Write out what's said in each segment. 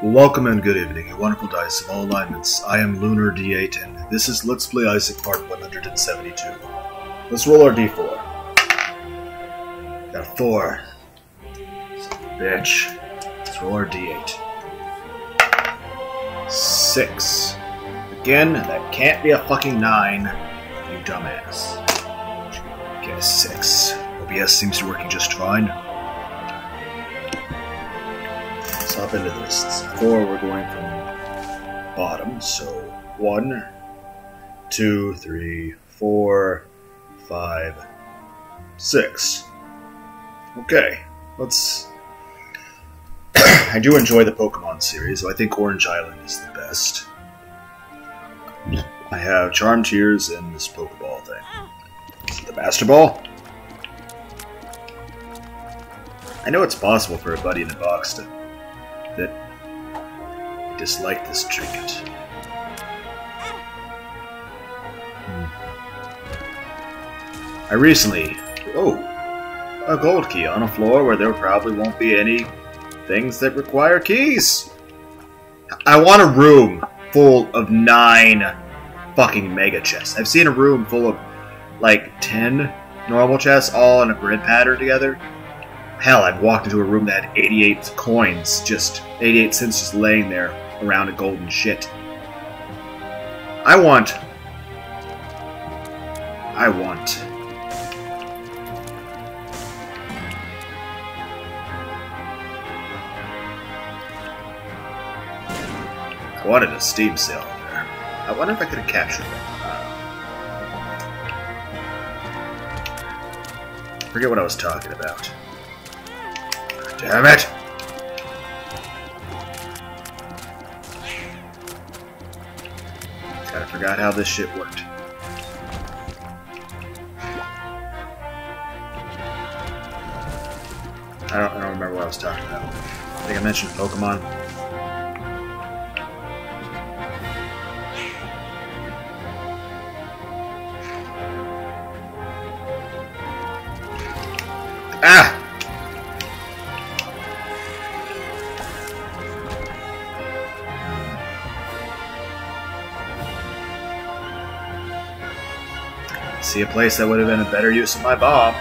Welcome and good evening, you wonderful dice of all alignments. I am Lunar D8 and this is Let's Play Isaac Part 172. Let's roll our D4. Got a 4. Bitch. Let's roll our D8. 6. Again, that can't be a fucking 9, you dumbass. Okay, 6. OBS seems to be working just fine. Let's hop into this. 4, we're going from bottom, so 1, 2, 3, 4, 5, 6. Okay, let's... I do enjoy the Pokemon series, so I think Orange Island is the best. I have Charm Tears and this Pokeball thing. Is it the Master Ball? I know it's possible for a buddy in a box to... that I dislike this trinket. I recently... Oh! A gold key on a floor where there probably won't be any things that require keys! I want a room full of 9 fucking mega chests. I've seen a room full of, like, 10 normal chests all in a grid pattern together. Hell, I've walked into a room that had 88 coins, just 88 cents just laying there around a golden shit. I want... I wanted a Steam sale there. I wonder if I could have captured that. Forget what I was talking about. Damn it! Kinda forgot how this shit worked. I don't remember what I was talking about. I think I mentioned Pokemon. Ah! See a place that would have been a better use of my bomb.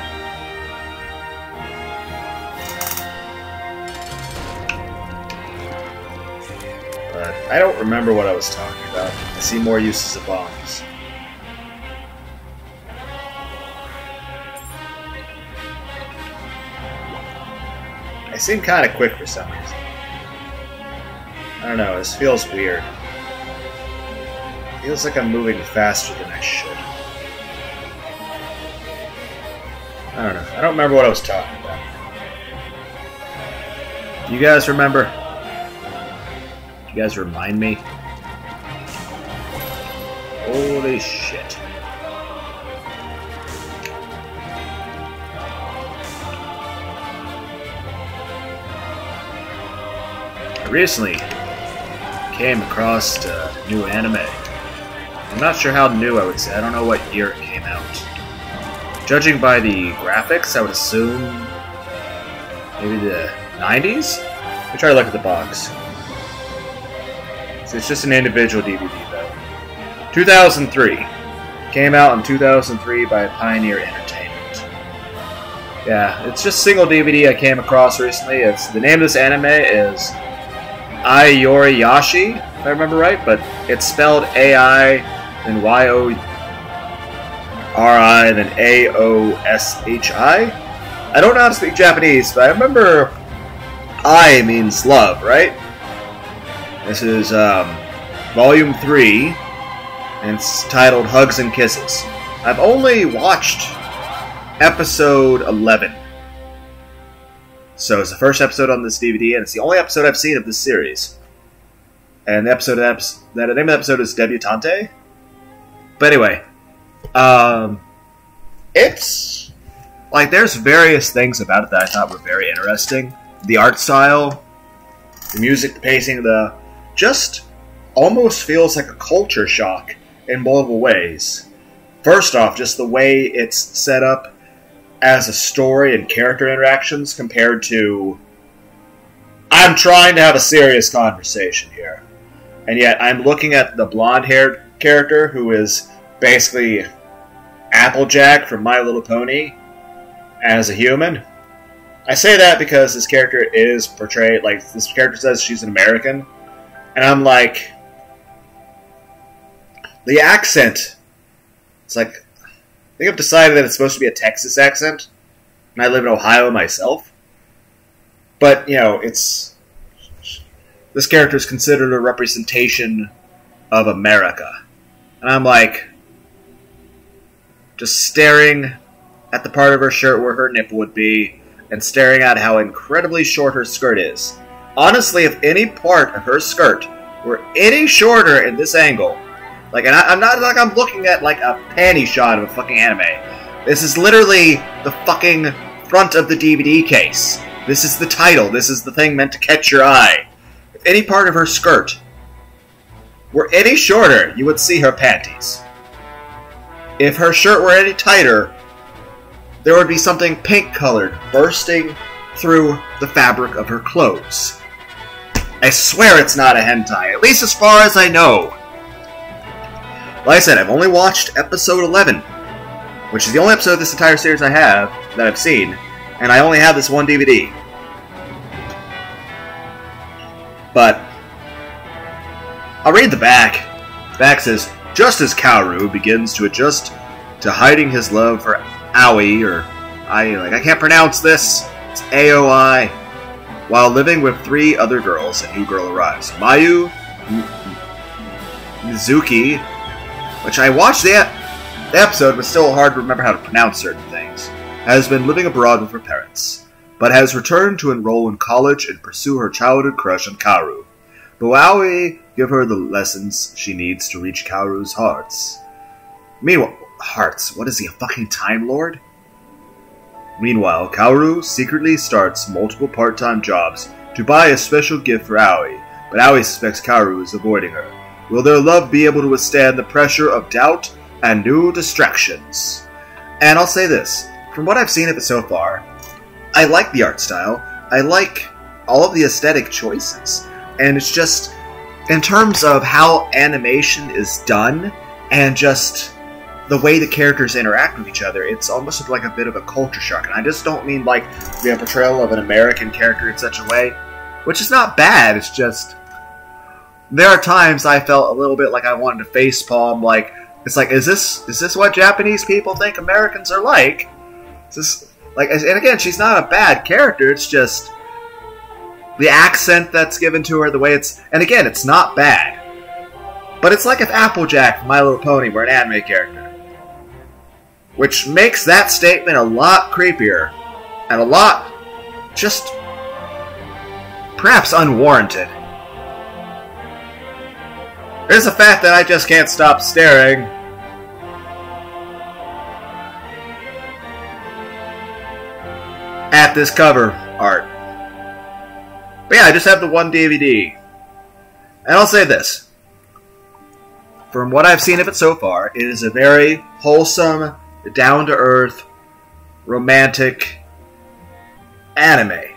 But I don't remember what I was talking about. I see more uses of bombs. I seem kind of quick for some reason. I don't know, this feels weird. Feels like I'm moving faster than I should. I don't know. I don't remember what I was talking about. Do you guys remember? Do you guys remind me? Holy shit. I recently came across a new anime. I'm not sure how new I would say. I don't know what year it came out. Judging by the graphics, I would assume maybe the 90s? Let me try to look at the box. So it's just an individual DVD, though. 2003. Came out in 2003 by Pioneer Entertainment. Yeah, it's just a single DVD I came across recently. The name of this anime is Ai Yori Aoshi, if I remember right, but it's spelled A-I and Y-O-R-I, then A-O-S-H-I. I don't know how to speak Japanese, but I remember I means love, right? This is Volume 3, and it's titled Hugs and Kisses. I've only watched Episode 11. So it's the first episode on this DVD, and it's the only episode I've seen of this series. And the name of the episode is Debutante. But anyway, it's like there's various things about it that I thought were very interesting. The art style, the music, the pacing, just almost feels like a culture shock in multiple ways. First off, just the way it's set up as a story and character interactions compared to I'm trying to have a serious conversation here. And yet I'm looking at the blonde-haired character who is basically Applejack from My Little Pony as a human. I say that because this character is portrayed, like, this character says she's an American. And I'm like, the accent, it's like, I think I've decided that it's supposed to be a Texas accent. And I live in Ohio myself. But, you know, it's, this character is considered a representation of America. And I'm like, just staring at the part of her shirt where her nipple would be, and staring at how incredibly short her skirt is. Honestly, if any part of her skirt were any shorter in this angle, like, and I'm not like I'm looking at like a panty shot of a fucking anime. This is literally the fucking front of the DVD case. This is the title. This is the thing meant to catch your eye. If any part of her skirt were any shorter, you would see her panties. If her shirt were any tighter, there would be something pink-colored bursting through the fabric of her clothes. I swear it's not a hentai, at least as far as I know. Like I said, I've only watched episode 11, which is the only episode of this entire series I have that I've seen, and I only have this one DVD. But I'll read the back. The back says, just as Kaoru begins to adjust to hiding his love for Aoi, or I can't pronounce this. It's AOI. While living with 3 other girls, a new girl arrives. Mayu, Mizuki, which I watched the episode, but still hard to remember how to pronounce certain things, has been living abroad with her parents, but has returned to enroll in college and pursue her childhood crush on Kaoru. But will Aoi give her the lessons she needs to reach Kaoru's hearts? Meanwhile, hearts? What is he, a fucking Time Lord? Meanwhile, Kaoru secretly starts multiple part-time jobs to buy a special gift for Aoi, but Aoi suspects Kaoru is avoiding her. Will their love be able to withstand the pressure of doubt and new distractions? And I'll say this, from what I've seen of it so far, I like the art style, I like all of the aesthetic choices, and it's just, in terms of how animation is done, and just the way the characters interact with each other, it's almost like a bit of a culture shock. And I just don't mean like the portrayal of an American character in such a way, which is not bad, it's just, there are times I felt a little bit like I wanted to facepalm, like, it's like, is this what Japanese people think Americans are like? Is this, like, and again, she's not a bad character, it's just the accent that's given to her, the way it's, and again, it's not bad. But it's like if Applejack from My Little Pony were an anime character. Which makes that statement a lot creepier, and a lot, just, perhaps unwarranted. There's the fact that I just can't stop staring at this cover art. But yeah, I just have the one DVD. And I'll say this. From what I've seen of it so far, it is a very wholesome, down-to-earth, romantic anime.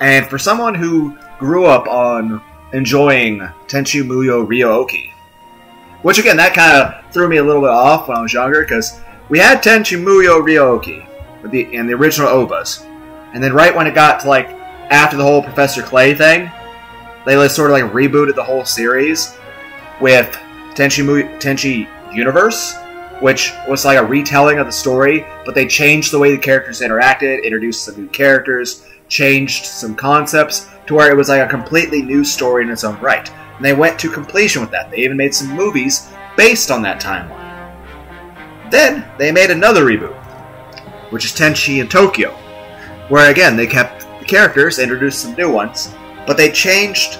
And for someone who grew up on enjoying Tenchi Muyo Ryo-Oki, which again, that kind of threw me a little bit off when I was younger, because we had Tenchi Muyo Ryo-Oki in the original OVAs, and then right when it got to like after the whole Professor Clay thing, they sort of like rebooted the whole series with Tenchi Universe, which was like a retelling of the story, but they changed the way the characters interacted, introduced some new characters, changed some concepts, to where it was like a completely new story in its own right. And they went to completion with that. They even made some movies based on that timeline. Then, they made another reboot, which is Tenchi in Tokyo, where again, they kept the characters, introduced some new ones, but they changed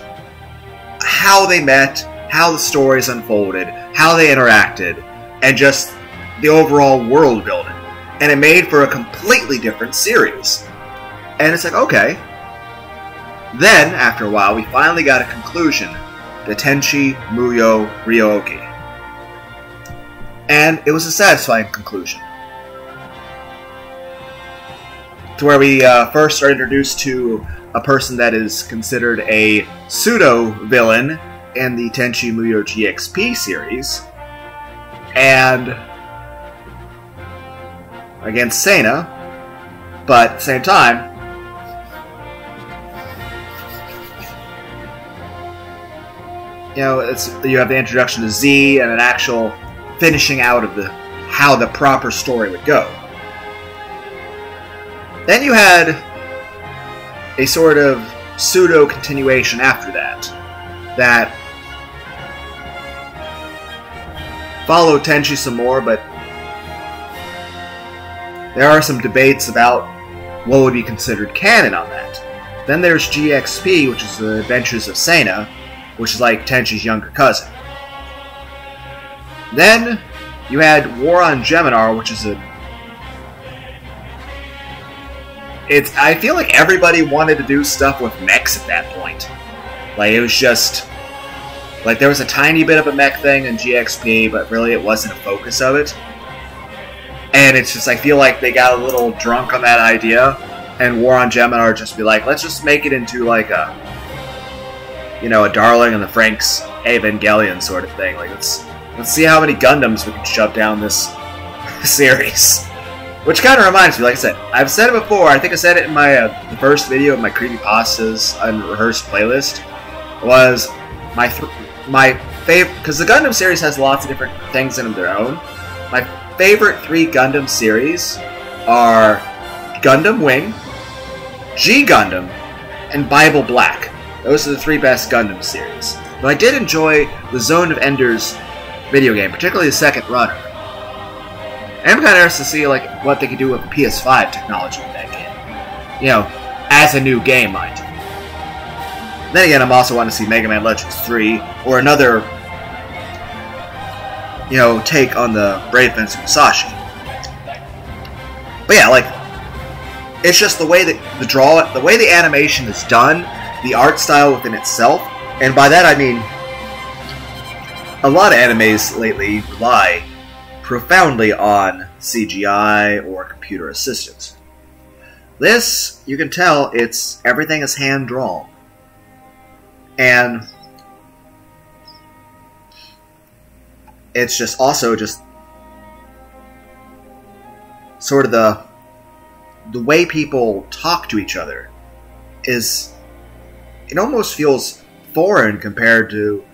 how they met, how the stories unfolded, how they interacted, and just the overall world building. And it made for a completely different series. And it's like, okay. Then, after a while, we finally got a conclusion to Tenchi Muyo Ryo-Oki. And it was a satisfying conclusion. To where we first are introduced to a person that is considered a pseudo-villain in the Tenchi Muyo GXP series, and against Sena, but at the same time, you know, you have the introduction to Z and an actual finishing out of how the proper story would go. Then you had a sort of pseudo continuation after that followed Tenchi some more, but there are some debates about what would be considered canon on that. Then there's GXP, which is the Adventures of Sena, which is like Tenchi's younger cousin. Then you had War on Geminar, which is I feel like everybody wanted to do stuff with mechs at that point. Like, it was just like there was a tiny bit of a mech thing in GXP, but really it wasn't a focus of it. And it's just, I feel like they got a little drunk on that idea, and War on Geminar just be like, let's just make it into like a, you know, a Darling in the Franxx Evangelion sort of thing. Like, let's see how many Gundams we can shove down this series. Which kind of reminds me, like I said, I've said it before, I think I said it in my the first video of my Creepypastas Unrehearsed playlist, was my favorite, because the Gundam series has lots of different things in their own. My favorite 3 Gundam series are Gundam Wing, G Gundam, and Bible Black. Those are the 3 best Gundam series. But I did enjoy the Zone of Enders video game, particularly the second runner. And I'm kind of interested to see like what they could do with the PS5 technology with that game. You know, as a new game, mind you. Then again, I'm also wanting to see Mega Man Legends 3, or another, you know, take on the Brave Fencer Musashi. But yeah, like, it's just the way that the way the animation is done, the art style within itself, and by that I mean a lot of animes lately rely profoundly on CGI or computer assistance. This, you can tell, everything is hand-drawn. And it's just also just sort of the way people talk to each other is, it almost feels foreign compared to,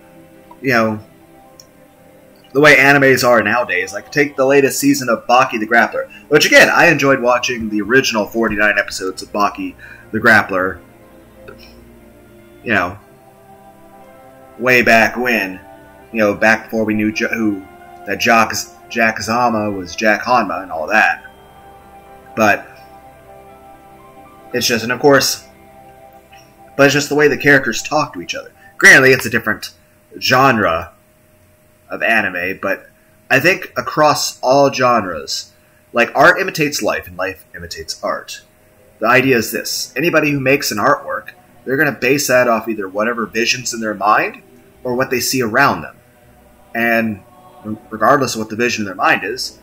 you know, the way animes are nowadays. Like, take the latest season of Baki the Grappler, which again, I enjoyed watching the original 49 episodes of Baki the Grappler, you know, way back when, you know, back before we knew that Jack Zama was Jack Hanma and all that. But it's just, and of course, but it's just the way the characters talk to each other. Granted, it's a different genre of anime, but I think across all genres, like, art imitates life and life imitates art. The idea is this: anybody who makes an artwork, they're going to base that off either whatever vision's in their mind or what they see around them. And regardless of what the vision in their mind is,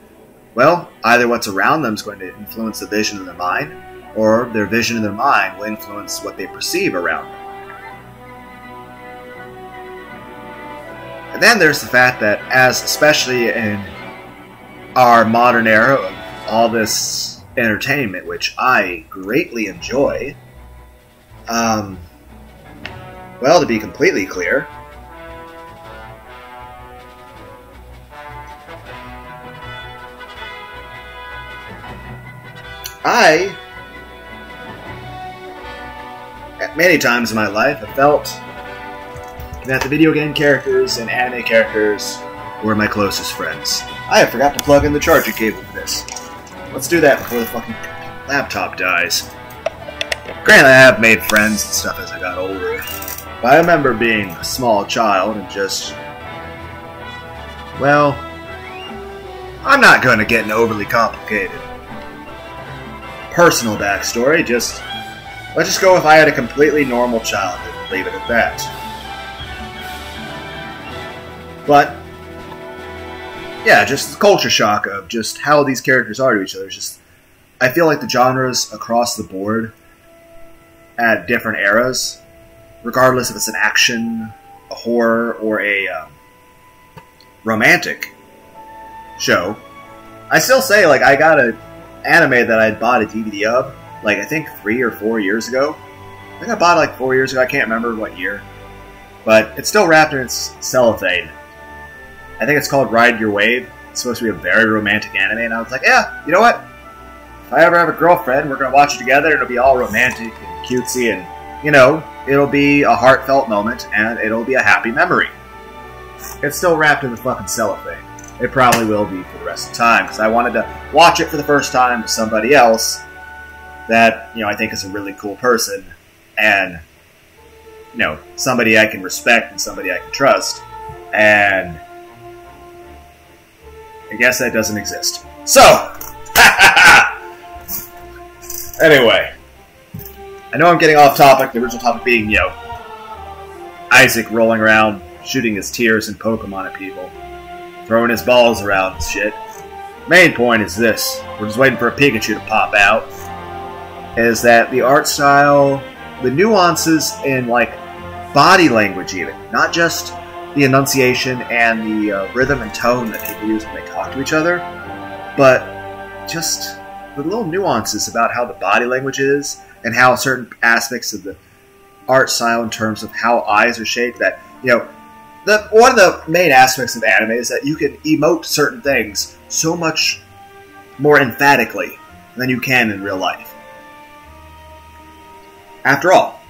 well, either what's around them is going to influence the vision in their mind, or their vision in their mind will influence what they perceive around them. And then there's the fact that, as especially in our modern era of all this entertainment, which I greatly enjoy, well, to be completely clear, at many times in my life, have felt that the video game characters and anime characters were my closest friends. I forgot to plug in the charging cable for this. Let's do that before the fucking laptop dies. Granted, I have made friends and stuff as I got older, but I remember being a small child and just, well, I'm not going to get an overly complicated personal backstory. Let's just go with I had a completely normal childhood and leave it at that. But yeah, just the culture shock of just how these characters are to each other. I feel like the genres across the board at different eras, regardless if it's an action, a horror, or a romantic show. I still say, like, I got an anime that I bought a DVD of, like, I think 3 or 4 years ago. I think I bought it like 4 years ago. I can't remember what year. But it's still wrapped in its cellophane. I think it's called Ride Your Wave. It's supposed to be a very romantic anime, and I was like, yeah, you know what? If I ever have a girlfriend, we're going to watch it together, and it'll be all romantic and cutesy, and, you know, it'll be a heartfelt moment, and it'll be a happy memory. It's still wrapped in the fucking cellophane. It probably will be for the rest of the time, because I wanted to watch it for the first time with somebody else that, you know, I think is a really cool person, and, you know, somebody I can respect and somebody I can trust, and I guess that doesn't exist. So, anyway, I know I'm getting off topic, the original topic being, you know, Isaac rolling around, shooting his tears and Pokemon at people, throwing his balls around and shit. Main point is this, we're just waiting for a Pikachu to pop out, is that the art style, the nuances in, like, body language even, not just the enunciation and the rhythm and tone that people use when they talk to each other, but just the little nuances about how the body language is and how certain aspects of the art style in terms of how eyes are shaped, that, you know, one of the main aspects of anime is that you can emote certain things so much more emphatically than you can in real life. After all,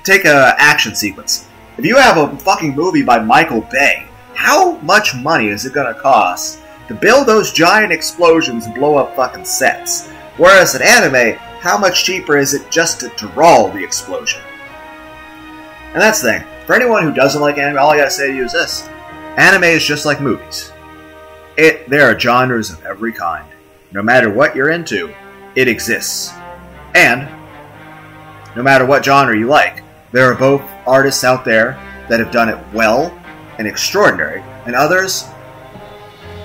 take an action sequence. If you have a fucking movie by Michael Bay, how much money is it going to cost to build those giant explosions and blow up fucking sets? Whereas in anime, how much cheaper is it just to draw the explosion? And that's the thing. For anyone who doesn't like anime, all I gotta say to you is this. Anime is just like movies. There are genres of every kind. No matter what you're into, it exists. And, no matter what genre you like, there are both artists out there that have done it well and extraordinary, and others,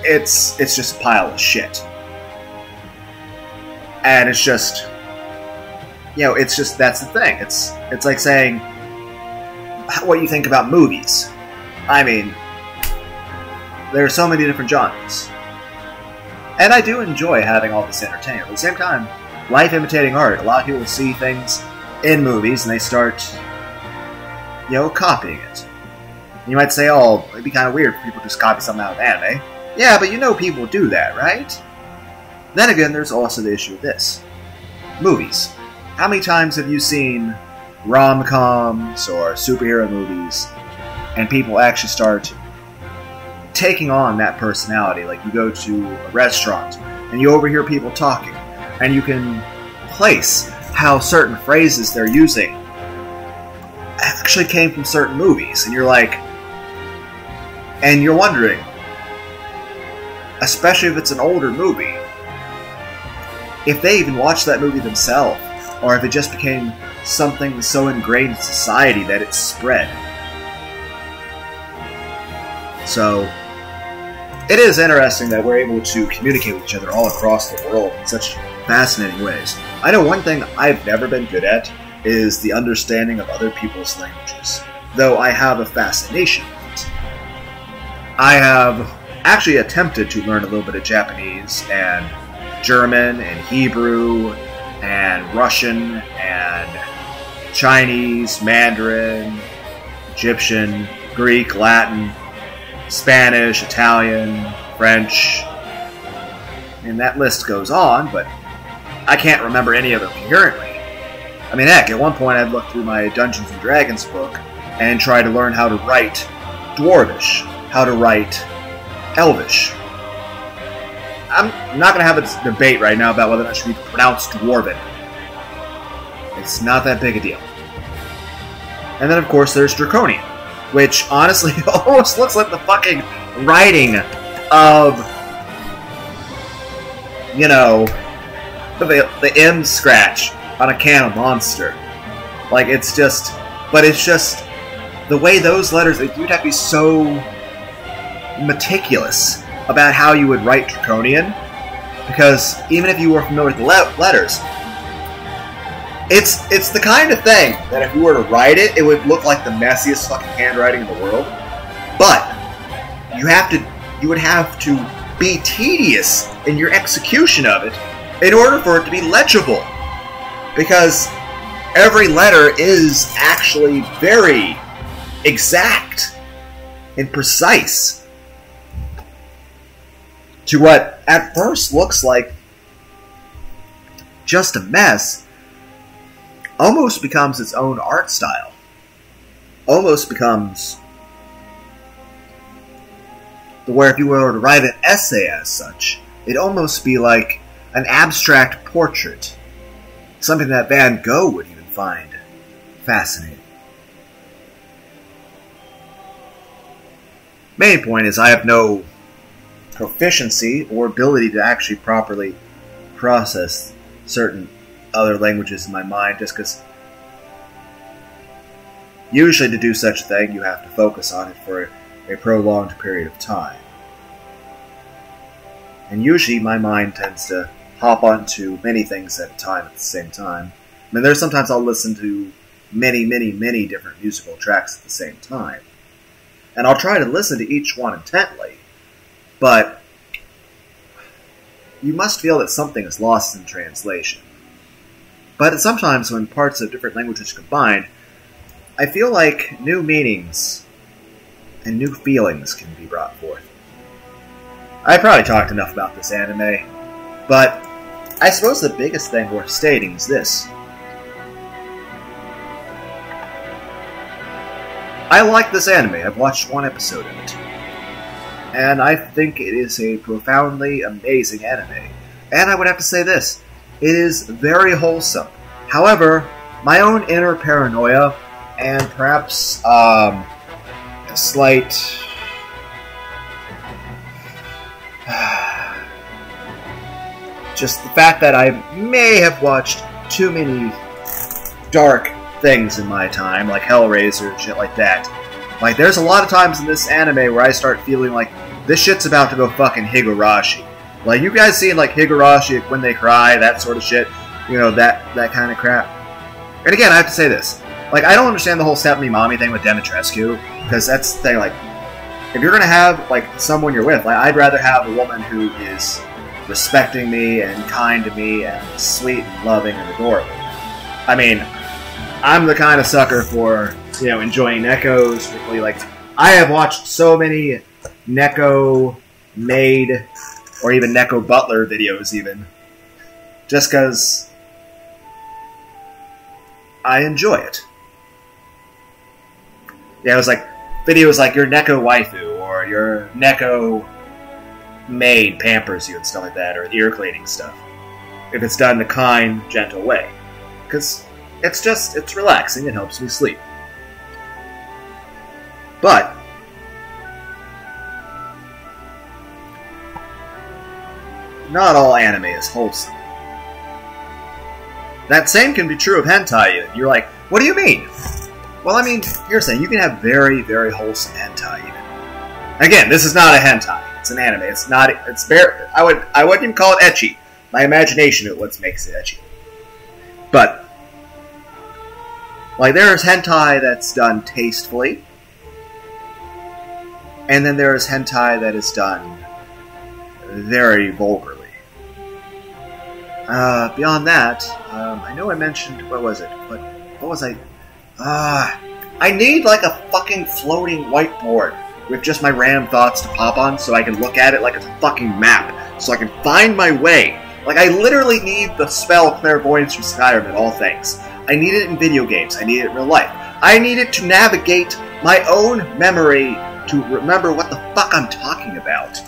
it's just a pile of shit. And it's just, you know, it's just, that's the thing. It's like saying what you think about movies. I mean, there are so many different genres. And I do enjoy having all this entertainment. At the same time, life imitating art. A lot of people see things in movies and they start, you know, copying it. You might say, oh, it'd be kind of weird for people to just copy something out of anime. Yeah, but you know people do that, right? Then again, there's also the issue of this. Movies. How many times have you seen rom-coms or superhero movies and people actually start taking on that personality? Like, you go to a restaurant and you overhear people talking and you can place how certain phrases they're using actually came from certain movies, and you're like, and you're wondering, especially if it's an older movie, if they even watched that movie themselves, or if it just became something so ingrained in society that it spread. So, it is interesting that we're able to communicate with each other all across the world in such fascinating ways. I know one thing I've never been good at is the understanding of other people's languages, though I have a fascination with it. I have actually attempted to learn a little bit of Japanese and German and Hebrew and Russian and Chinese, Mandarin, Egyptian, Greek, Latin, Spanish, Italian, French, and that list goes on, but I can't remember any of them coherently. I mean, heck, at one point I'd look through my Dungeons & Dragons book and try to learn how to write Dwarvish, how to write Elvish. I'm not going to have a debate right now about whether or not it should be pronounced Dwarven. It's not that big a deal. And then, of course, there's Draconian, which honestly almost looks like the fucking writing of, you know, the M scratch on a can of Monster. Like, it's just, but it's just, the way those letters, you'd have to be so meticulous about how you would write Draconian, because even if you were familiar with the letters, It's the kind of thing that if you were to write it, it would look like the messiest fucking handwriting in the world. But you would have to be tedious in your execution of it in order for it to be legible. Because every letter is actually very exact and precise to what at first looks like just a mess. Almost becomes its own art style. Almost becomes where if you were to write an essay as such, it'd almost be like an abstract portrait. Something that Van Gogh would even find fascinating. Main point is I have no proficiency or ability to actually properly process certain other languages in my mind, just because usually to do such a thing you have to focus on it for a prolonged period of time. And usually my mind tends to hop onto many things at a time at the same time. I mean, there's sometimes I'll listen to many different musical tracks at the same time. And I'll try to listen to each one intently, but you must feel that something is lost in translation. But sometimes when parts of different languages combine, I feel like new meanings and new feelings can be brought forth. I probably talked enough about this anime, but I suppose the biggest thing worth stating is this. I like this anime. I've watched one episode of it. And I think it is a profoundly amazing anime. And I would have to say this. It is very wholesome. However, my own inner paranoia and perhaps a slight just the fact that I may have watched too many dark things in my time, like Hellraiser and shit like that. Like, there's a lot of times in this anime where I start feeling like this shit's about to go fucking Higurashi. Like, you guys seen, like, Higurashi when they cry, that sort of shit? You know, that kind of crap. And again, I have to say this. Like, I don't understand the whole Step Me Mommy thing with Demetrescu, because that's the thing, like, if you're gonna have, like, someone you're with, like, I'd rather have a woman who is respecting me and kind to me and sweet and loving and adorable. I mean, I'm the kind of sucker for, you know, enjoying Nekos, particularly, like, I have watched so many Neko maid or even Neko Butler videos even, just because I enjoy it. Yeah, it was like videos like your Neko waifu or your Neko maid pampers you and stuff like that, or ear cleaning stuff, if it's done in a kind, gentle way, because it's relaxing, it helps me sleep. But not all anime is wholesome. That same can be true of hentai. You're like, what do you mean? Well, I mean, here's the thing, you can have very, very wholesome hentai even. Again, this is not a hentai. It's an anime. It's not. It's very. I wouldn't even call it ecchi. My imagination is what makes it ecchi. But like, there's hentai that's done tastefully, and then there's hentai that is done very vulgarly. Beyond that, I know I mentioned, what was it? What was I? I need like a fucking floating whiteboard with just my random thoughts to pop on so I can look at it like it's a fucking map, so I can find my way. Like, I literally need the spell Clairvoyance from Skyrim in all things. I need it in video games. I need it in real life. I need it to navigate my own memory to remember what the fuck I'm talking about.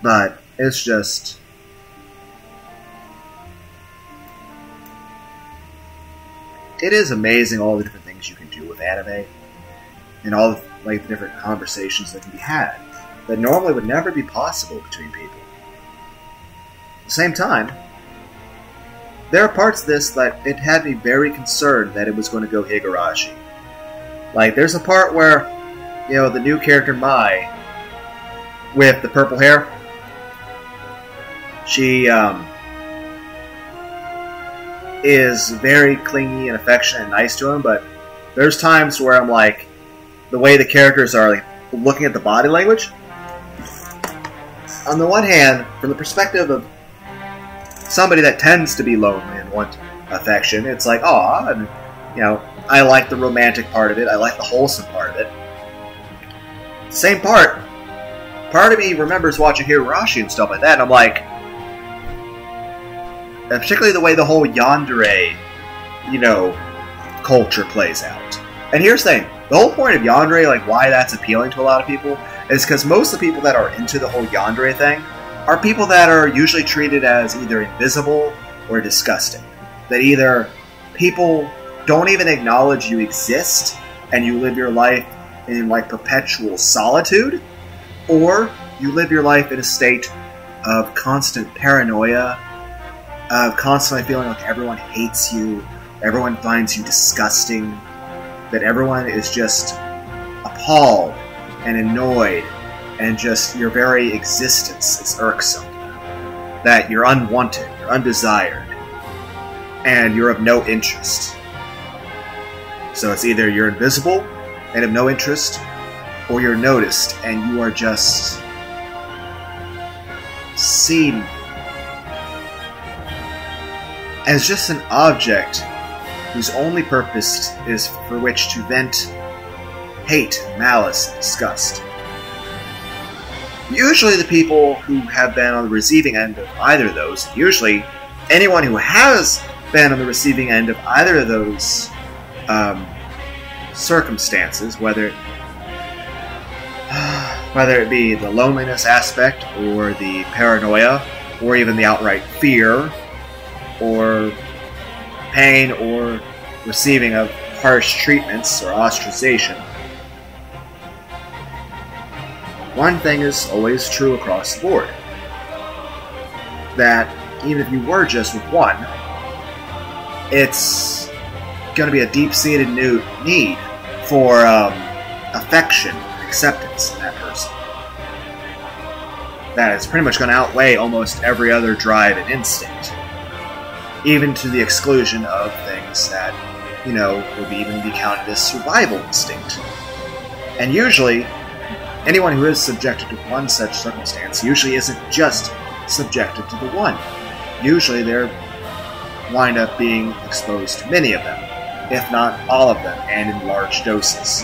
But it's just... it is amazing all the different things you can do with anime. And all the, like, the different conversations that can be had that normally would never be possible between people. At the same time, there are parts of this that it had me very concerned that it was going to go Higurashi. Like, there's a part where, you know, the new character Mai, with the purple hair, she is very clingy and affectionate and nice to him, but there's times where I'm like, the way the characters are like looking at the body language. On the one hand, from the perspective of somebody that tends to be lonely and want affection, it's like, aw, and I like the romantic part of it. I like the wholesome part of it. Same part of me remembers watching Ai Yori Aoshi and stuff like that, and I'm like, and particularly the way the whole yandere, culture plays out. And here's the thing, the whole point of yandere, like why that's appealing to a lot of people, is because most of the people that are into the whole yandere thing are people that are usually treated as either invisible or disgusting. That either people don't even acknowledge you exist and you live your life in like perpetual solitude, or you live your life in a state of constant paranoia, of constantly feeling like everyone hates you, everyone finds you disgusting, that everyone is just appalled and annoyed, and just your very existence is irksome. That you're unwanted, you're undesired, and you're of no interest. So it's either you're invisible and of no interest, or you're noticed and you are just seen as just an object whose only purpose is for which to vent hate, malice, and disgust. Usually the people who have been on the receiving end of either of those, usually anyone who has been on the receiving end of either of those circumstances, whether it be the loneliness aspect, or the paranoia, or even the outright fear, or pain, or receiving of harsh treatments or ostracization, one thing is always true across the board. That even if you were just with one, it's going to be a deep-seated need for affection, acceptance in that person. That is pretty much going to outweigh almost every other drive and instinct, even to the exclusion of things that, would even be counted as survival instinct. And usually, anyone who is subjected to one such circumstance usually isn't just subjected to the one. Usually they're wind up being exposed to many of them, if not all of them, and in large doses.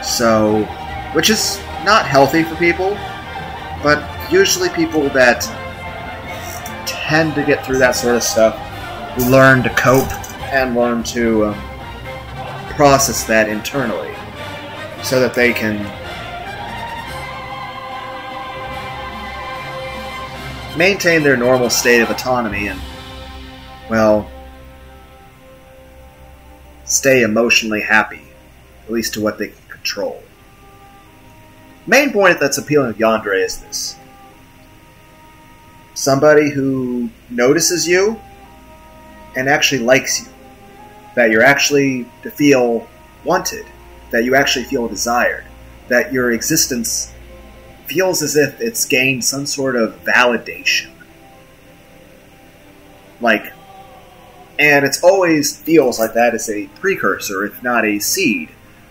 So, which is not healthy for people, but usually people that tend to get through that sort of stuff learn to cope and learn to process that internally so that they can maintain their normal state of autonomy and, well, stay emotionally happy, at least to what they can control. Main point that's appealing of yandere is this. Somebody who notices you and actually likes you. That you're actually to feel wanted. That you actually feel desired. That your existence feels as if it's gained some sort of validation. And it's always feels like that is a precursor, if not a seed,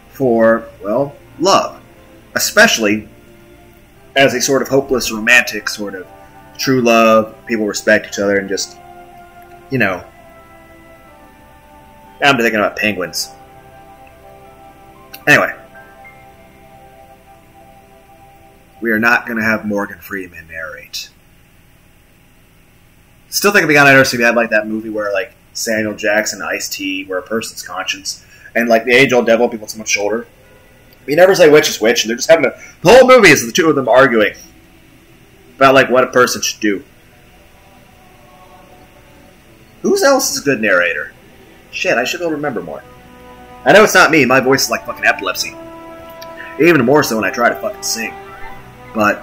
for, well, love. Especially as a sort of hopeless romantic sort of true love, people respect each other and just, I'm thinking about penguins. Anyway. We are not going to have Morgan Freeman narrate. Still think it'd be kind of interesting if we had like that movie where like Samuel Jackson and Ice-T were a person's conscience, and like the age-old devil people on someone's shoulder. You never say which is which, and they're just having the whole movie is the two of them arguing about like what a person should do. Who else is a good narrator? Shit, I should go remember more. I know it's not me. My voice is like fucking epilepsy. Even more so when I try to fucking sing. But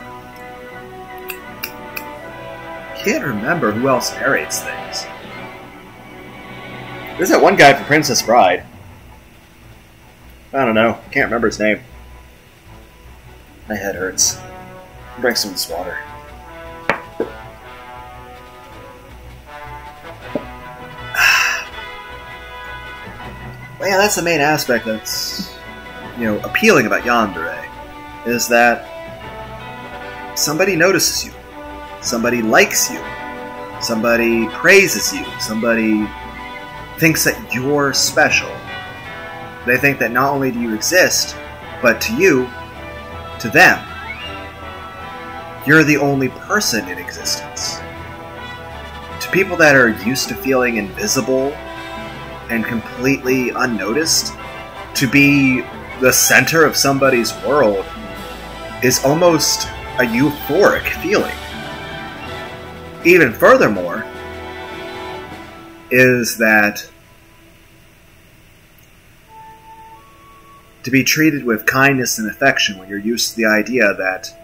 can't remember who else narrates things. There's that one guy from Princess Bride. I don't know. Can't remember his name. My head hurts. Drink some of this water. Well, yeah, that's the main aspect that's, appealing about yandere, is that somebody notices you, somebody likes you, somebody praises you, somebody thinks that you're special. They think that not only do you exist, but to you, to them, you're the only person in existence. To people that are used to feeling invisible and completely unnoticed, to be the center of somebody's world is almost a euphoric feeling. Even furthermore, is that to be treated with kindness and affection when you're used to the idea that,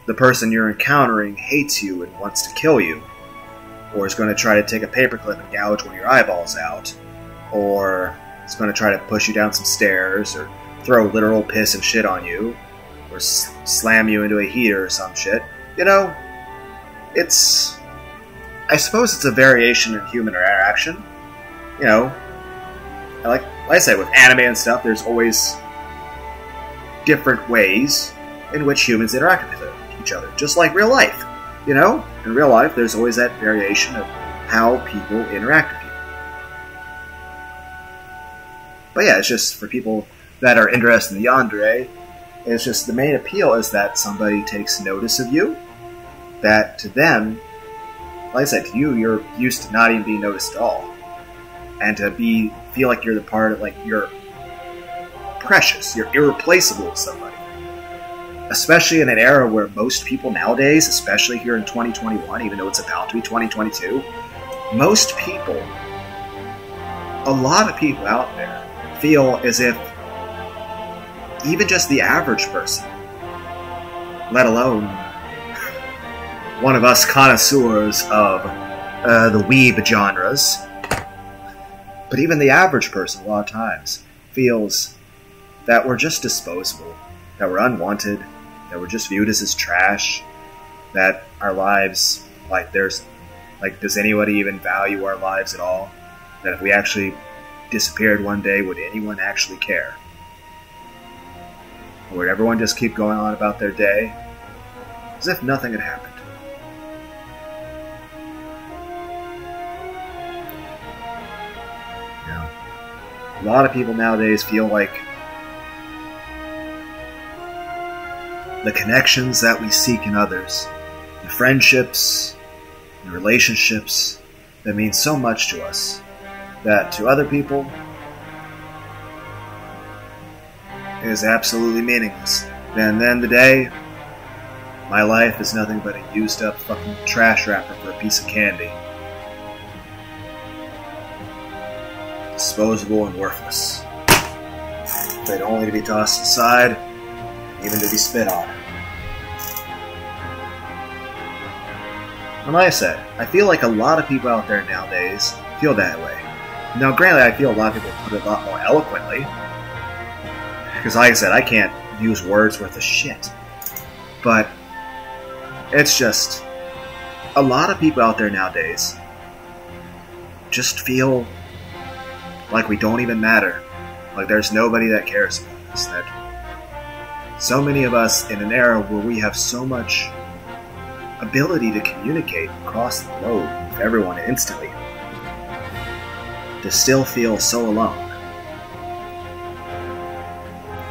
the person you're encountering hates you and wants to kill you, or is going to try to take a paperclip and gouge one of your eyeballs out, or is going to try to push you down some stairs, or throw literal piss and shit on you, or slam you into a heater or some shit. I suppose it's a variation in human interaction. Like I said, with anime and stuff, there's always different ways in which humans interact with each other, just like real life. In real life, there's always that variation of how people interact with you. But yeah, it's just for people that are interested in the yandere, it's just the main appeal is that somebody takes notice of you, that to them, like I said, to you, you're used to not even being noticed at all. And to feel like you're the part of, you're precious, you're irreplaceable to somebody. Especially in an era where most people nowadays, especially here in 2021, even though it's about to be 2022, most people, a lot of people out there, feel as if even just the average person, let alone one of us connoisseurs of the weeb genres, but even the average person a lot of times feels that we're just disposable, that we're unwanted, that we're just viewed as trash, that our lives, does anybody even value our lives at all? That if we actually disappeared one day, would anyone actually care? Or would everyone just keep going on about their day as if nothing had happened? A lot of people nowadays feel like the connections that we seek in others, the friendships, the relationships that mean so much to us, that to other people is absolutely meaningless. And at the end of the day, my life is nothing but a used up fucking trash wrapper for a piece of candy. Disposable and worthless. Fit only to be tossed aside, even to be spit on. And like I said, I feel like a lot of people out there nowadays feel that way. Now, granted, I feel a lot of people put it a lot more eloquently. Because like I said, I can't use words worth of shit. But it's just, a lot of people out there nowadays just feel like we don't even matter. Like there's nobody that cares about us. That so many of us in an era where we have so much ability to communicate across the globe with everyone instantly, to still feel so alone.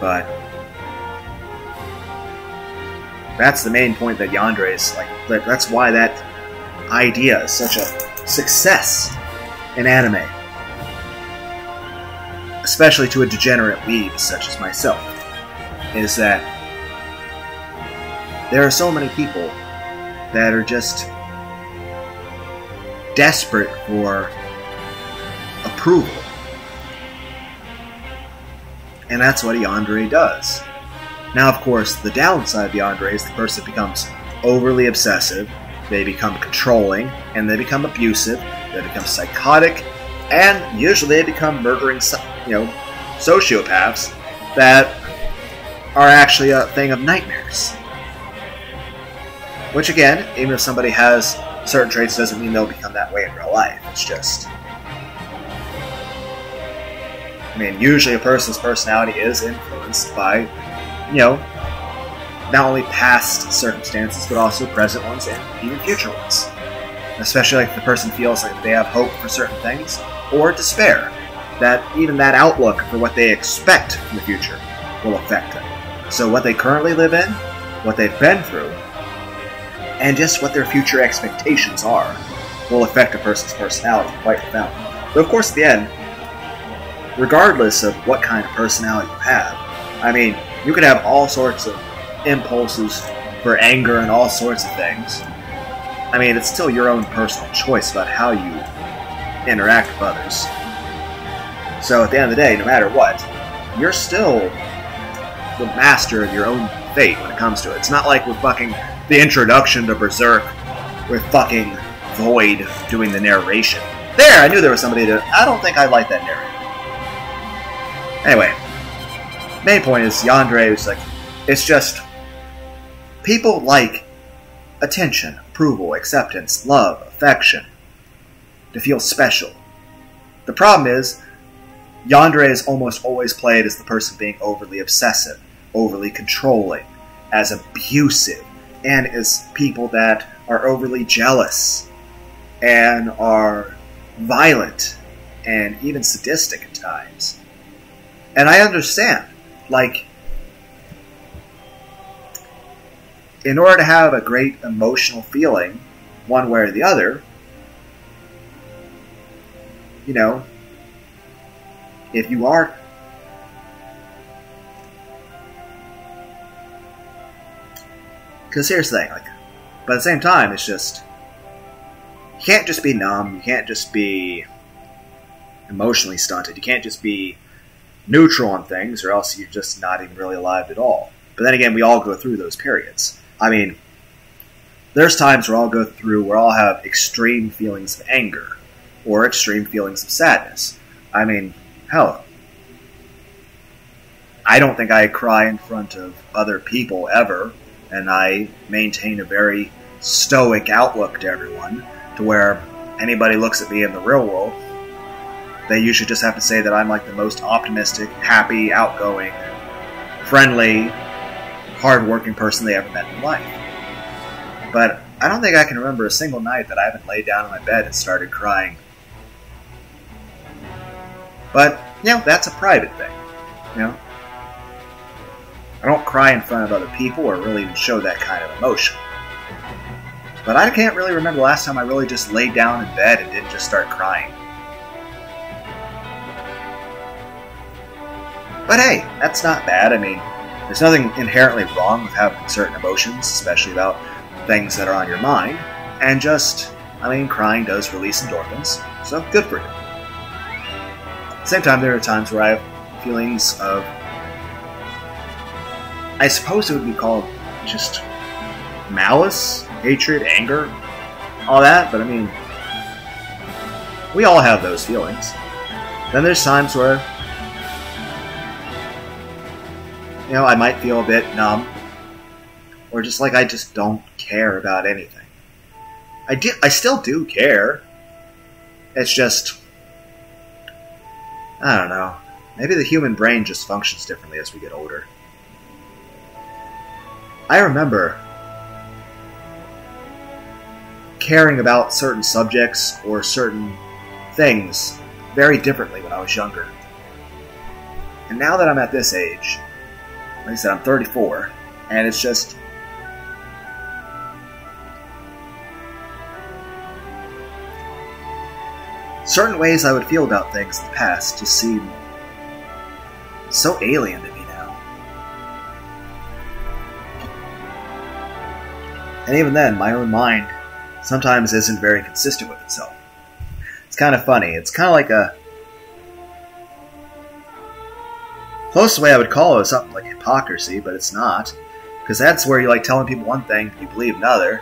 But that's the main point that yandere is that's why that idea is such a success in anime. Especially to a degenerate weeb such as myself, is that there are so many people that are just desperate for approval. And that's what yandere does. Now, of course, the downside of yandere is the person becomes overly obsessive, they become controlling, and they become abusive, they become psychotic, and usually they become murdering, sociopaths that are actually a thing of nightmares. Which again, even if somebody has certain traits doesn't mean they'll become that way in real life. It's just... I mean, usually a person's personality is influenced by, you know, not only past circumstances, but also present ones and even future ones. Especially like if the person feels like they have hope for certain things, or despair. That even that outlook for what they expect from the future will affect them. So what they currently live in, what they've been through, and just what their future expectations are will affect a person's personality quite profoundly. But of course, at the end, regardless of what kind of personality you have, I mean, you could have all sorts of impulses for anger and all sorts of things. I mean, it's still your own personal choice about how you interact with others. So at the end of the day, no matter what, you're still the master of your own fate when it comes to it. It's not like with fucking the introduction to Berserk with fucking Void doing the narration. There, I knew there was somebody to... I don't think I like that narrator. Anyway, main point is Yandere is like, it's just people like attention, approval, acceptance, love, affection, to feel special. The problem is, Yandere is almost always played as the person being overly obsessive, overly controlling, as abusive, and as people that are overly jealous, and are violent, and even sadistic at times. And I understand, like, in order to have a great emotional feeling, one way or the other, you know, if you are... Because here's the thing, like, but at the same time, it's just, you can't just be numb, you can't just be emotionally stunted, you can't just be neutral on things, or else you're just not even really alive at all. But then again, we all go through those periods. I mean, there's times where I'll go through where I'll have extreme feelings of anger, or extreme feelings of sadness. I mean, hell, I don't think I cry in front of other people ever, and I maintain a very stoic outlook to everyone, to where anybody looks at me in the real world, they usually just have to say that I'm like the most optimistic, happy, outgoing, friendly, hard-working person they ever met in life. But I don't think I can remember a single night that I haven't laid down in my bed and started crying. But, you know, that's a private thing, you know? I don't cry in front of other people or really even show that kind of emotion. But I can't really remember the last time I really just laid down in bed and didn't just start crying. But hey, that's not bad. I mean, there's nothing inherently wrong with having certain emotions, especially about things that are on your mind. And just, I mean, crying does release endorphins, so good for you. At the same time, there are times where I have feelings of, I suppose it would be called just malice, hatred, anger, all that, but I mean, we all have those feelings. Then there's times where, you know, I might feel a bit numb, or just like I just don't care about anything. I still do care. It's just, I don't know. Maybe the human brain just functions differently as we get older. I remember caring about certain subjects or certain things very differently when I was younger. And now that I'm at this age, like I said, I'm 34, and it's just, certain ways I would feel about things in the past just seem so alien to me now. And even then, my own mind sometimes isn't very consistent with itself. It's kind of funny. It's kind of like a... closest way I would call it is something like hypocrisy, but it's not. Because that's where you're like telling people one thing, you believe another.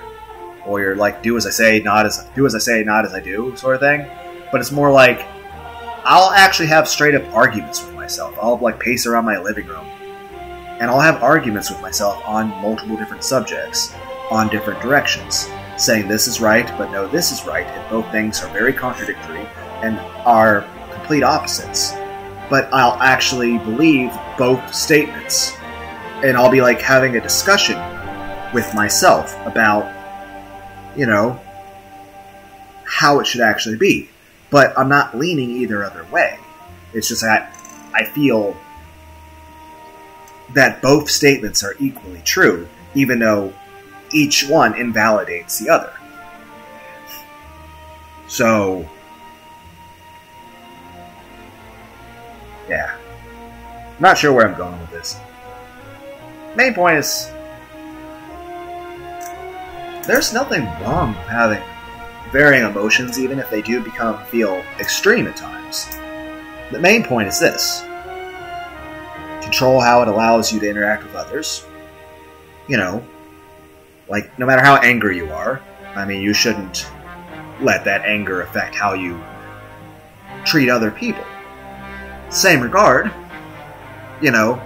Or you're like, do as I say, not as I do, sort of thing. But it's more like, I'll actually have straight up arguments with myself. I'll like pace around my living room, and I'll have arguments with myself on multiple different subjects, on different directions. saying this is right, but no, this is right, and both things are very contradictory and are complete opposites. But I'll actually believe both statements, and I'll be like having a discussion with myself about, you know, how it should actually be. But I'm not leaning either other way. It's just that I feel that both statements are equally true, even though each one invalidates the other. So, yeah. I'm not sure where I'm going with this. Main point is, there's nothing wrong with having varying emotions, even if they do feel extreme at times. The main point is this. Control how it allows you to interact with others. You know, like, no matter how angry you are, I mean, you shouldn't let that anger affect how you treat other people. Same regard, you know,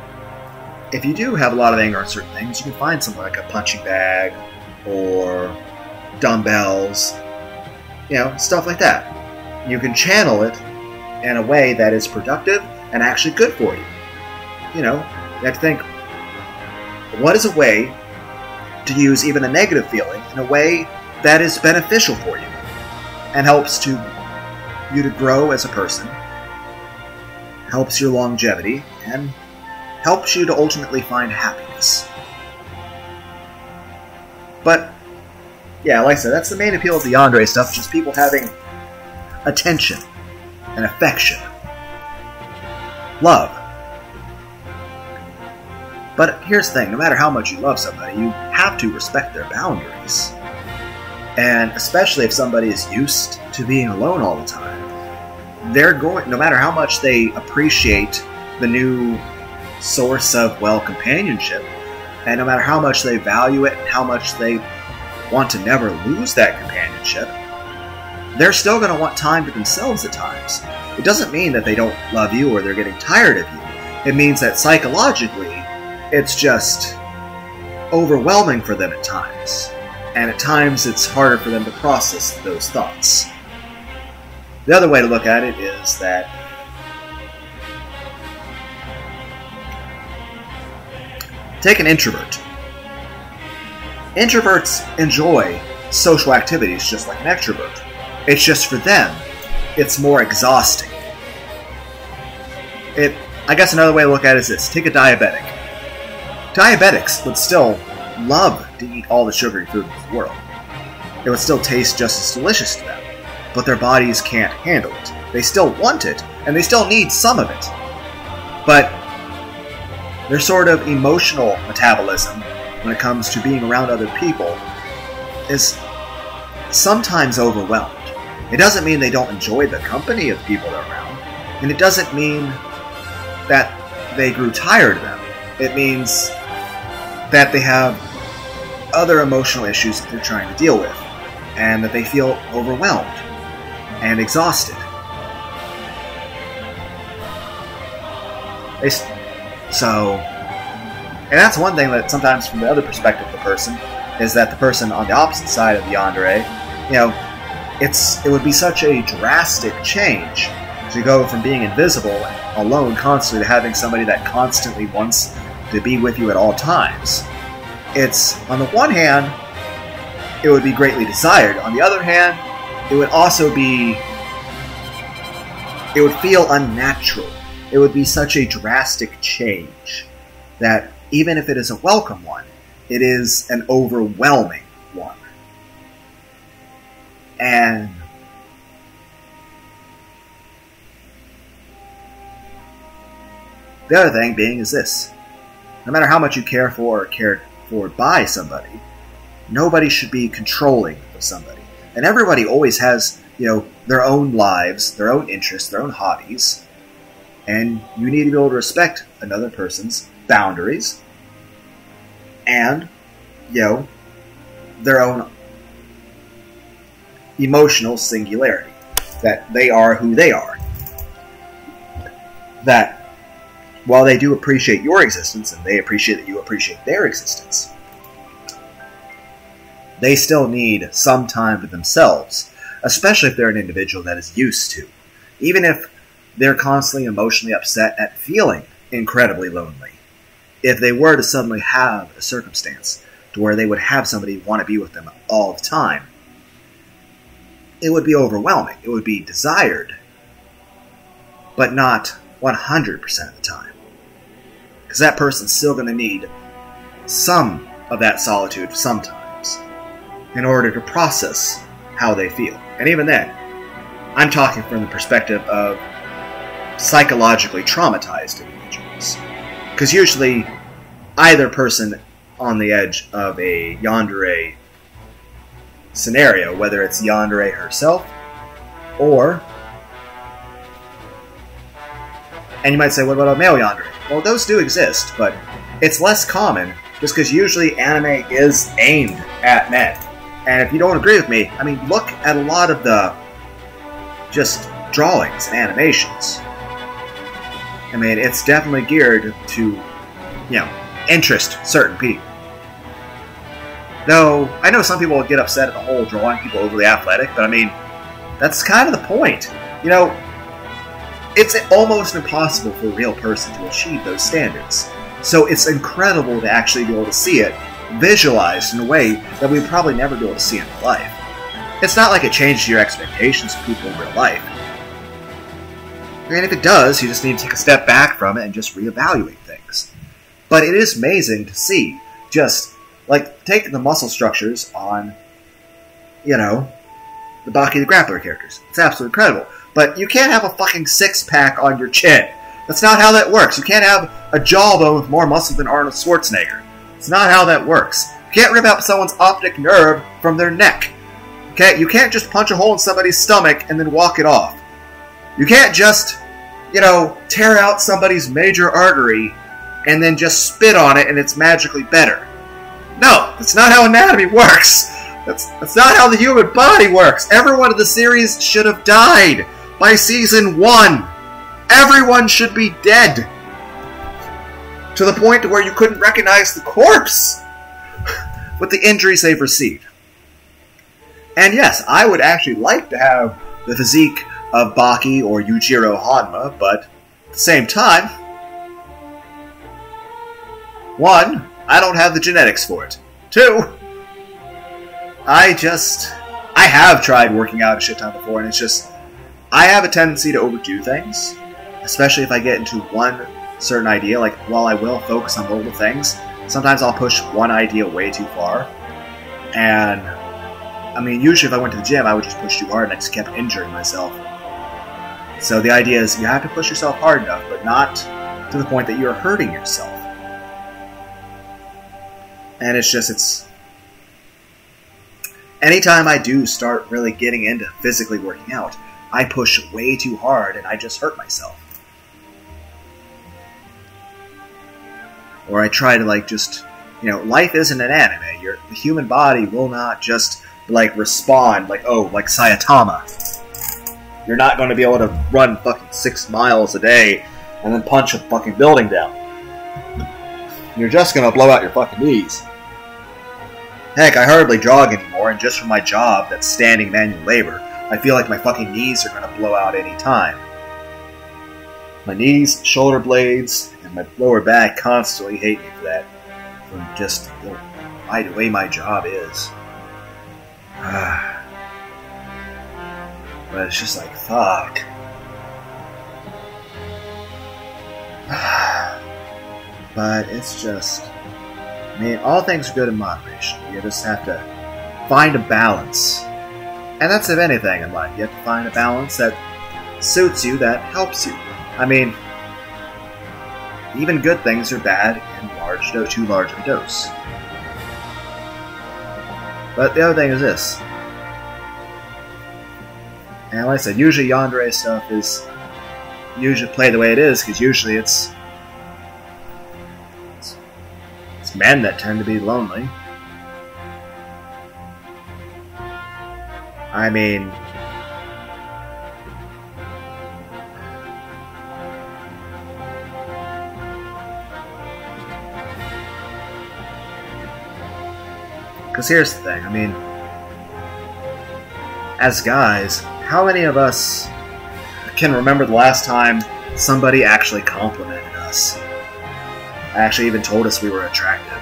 if you do have a lot of anger on certain things, you can find something like a punching bag or dumbbells, you know, stuff like that. You can channel it in a way that is productive and actually good for you. You know, you have to think, what is a way to use even a negative feeling in a way that is beneficial for you and helps you to grow as a person, helps your longevity, and helps you to ultimately find happiness. But, yeah, like I said, that's the main appeal of the Yandere stuff, just people having attention and affection, love. But here's the thing, no matter how much you love somebody, you have to respect their boundaries. And especially if somebody is used to being alone all the time, no matter how much they appreciate the new source of, well, companionship, and no matter how much they value it and how much they want to never lose that companionship, they're still going to want time to themselves at times. It doesn't mean that they don't love you or they're getting tired of you. It means that psychologically, it's just overwhelming for them at times. And at times, it's harder for them to process those thoughts. The other way to look at it is that take an introvert. Introverts enjoy social activities just like an extrovert. It's just for them, it's more exhausting. I guess another way to look at it is this. Take a diabetic. Diabetics would still love to eat all the sugary food in the world. It would still taste just as delicious to them, but their bodies can't handle it. They still want it, and they still need some of it. But their sort of emotional metabolism, when it comes to being around other people, is sometimes overwhelmed. It doesn't mean they don't enjoy the company of people they're around, and it doesn't mean that they grew tired of them. It means that they have other emotional issues that they're trying to deal with, and that they feel overwhelmed and exhausted. And that's one thing that sometimes from the other perspective of the person, is that the person on the opposite side of the yandere, you know, it would be such a drastic change to go from being invisible and alone constantly to having somebody that constantly wants to be with you at all times. It's, on the one hand, it would be greatly desired. On the other hand, it would also be, it would feel unnatural. It would be such a drastic change that even if it is a welcome one, it is an overwhelming one. And the other thing being is this. No matter how much you care for or cared for by somebody, nobody should be controlling of somebody. And everybody always has, you know, their own lives, their own interests, their own hobbies. And you need to be able to respect another person's boundaries and, you know, their own emotional singularity. That they are who they are. That while they do appreciate your existence, and they appreciate that you appreciate their existence, they still need some time to themselves, especially if they're an individual that is used to. Even if they're constantly emotionally upset at feeling incredibly lonely. If they were to suddenly have a circumstance to where they would have somebody want to be with them all the time, it would be overwhelming. It would be desired, but not 100% of the time. Because that person's still going to need some of that solitude sometimes in order to process how they feel. And even then, I'm talking from the perspective of psychologically traumatized individuals. Because usually, either person on the edge of a yandere scenario, whether it's yandere herself, or... And you might say, what about a male yandere? Well, those do exist, but it's less common just because usually anime is aimed at men. And if you don't agree with me, I mean, look at a lot of the just drawings and animations. I mean, it's definitely geared to, interest certain people. Though, I know some people will get upset at the whole drawing people overly athletic, but I mean, that's kind of the point. It's almost impossible for a real person to achieve those standards. So it's incredible to actually be able to see it visualized in a way that we'd probably never be able to see in real life. It's not like it changes your expectations of people in real life. And if it does, you just need to take a step back from it and just reevaluate things. But it is amazing to see just, take the muscle structures on, the Baki the Grappler characters. It's absolutely incredible. But you can't have a fucking six-pack on your chin. That's not how that works. You can't have a jawbone with more muscle than Arnold Schwarzenegger. It's not how that works. You can't rip out someone's optic nerve from their neck. Okay? You can't just punch a hole in somebody's stomach and then walk it off. You can't just, tear out somebody's major artery and then just spit on it and it's magically better. No, that's not how anatomy works. That's not how the human body works. Everyone in the series should have died by season 1. Everyone should be dead. To the point to where you couldn't recognize the corpse with the injuries they've received. And yes, I would actually like to have the physique of Baki or Yujiro Hanma, but at the same time, 1, I don't have the genetics for it. 2, I have tried working out a shit ton before, and it's just, I have a tendency to overdo things, especially if I get into one certain idea. While I will focus on multiple things, sometimes I'll push one idea way too far. And, usually if I went to the gym, I would just push too hard, and I just kept injuring myself. So the idea is, you have to push yourself hard enough, but not to the point that you're hurting yourself. And anytime I do start really getting into physically working out, I push way too hard and I just hurt myself. Or I try to life isn't an anime. The human body will not just respond like Saitama. You're not going to be able to run fucking 6 miles a day and then punch a fucking building down. You're just going to blow out your fucking knees. Heck, I hardly jog anymore, and just from my job, that's standing manual labor, I feel like my fucking knees are going to blow out any time. My knees, shoulder blades, and my lower back constantly hate me for that. From just the way my job is. But it's just fuck. But it's just... all things are good in moderation. You just have to find a balance. And that's of anything in life. You have to find a balance that suits you, that helps you. Even good things are bad in too large of a dose. But the other thing is this. And like I said, usually yandere stuff is usually played the way it is, because usually it's men that tend to be lonely. Because here's the thing, I mean, as guys, how many of us can remember the last time somebody actually complimented us? Actually even told us we were attractive.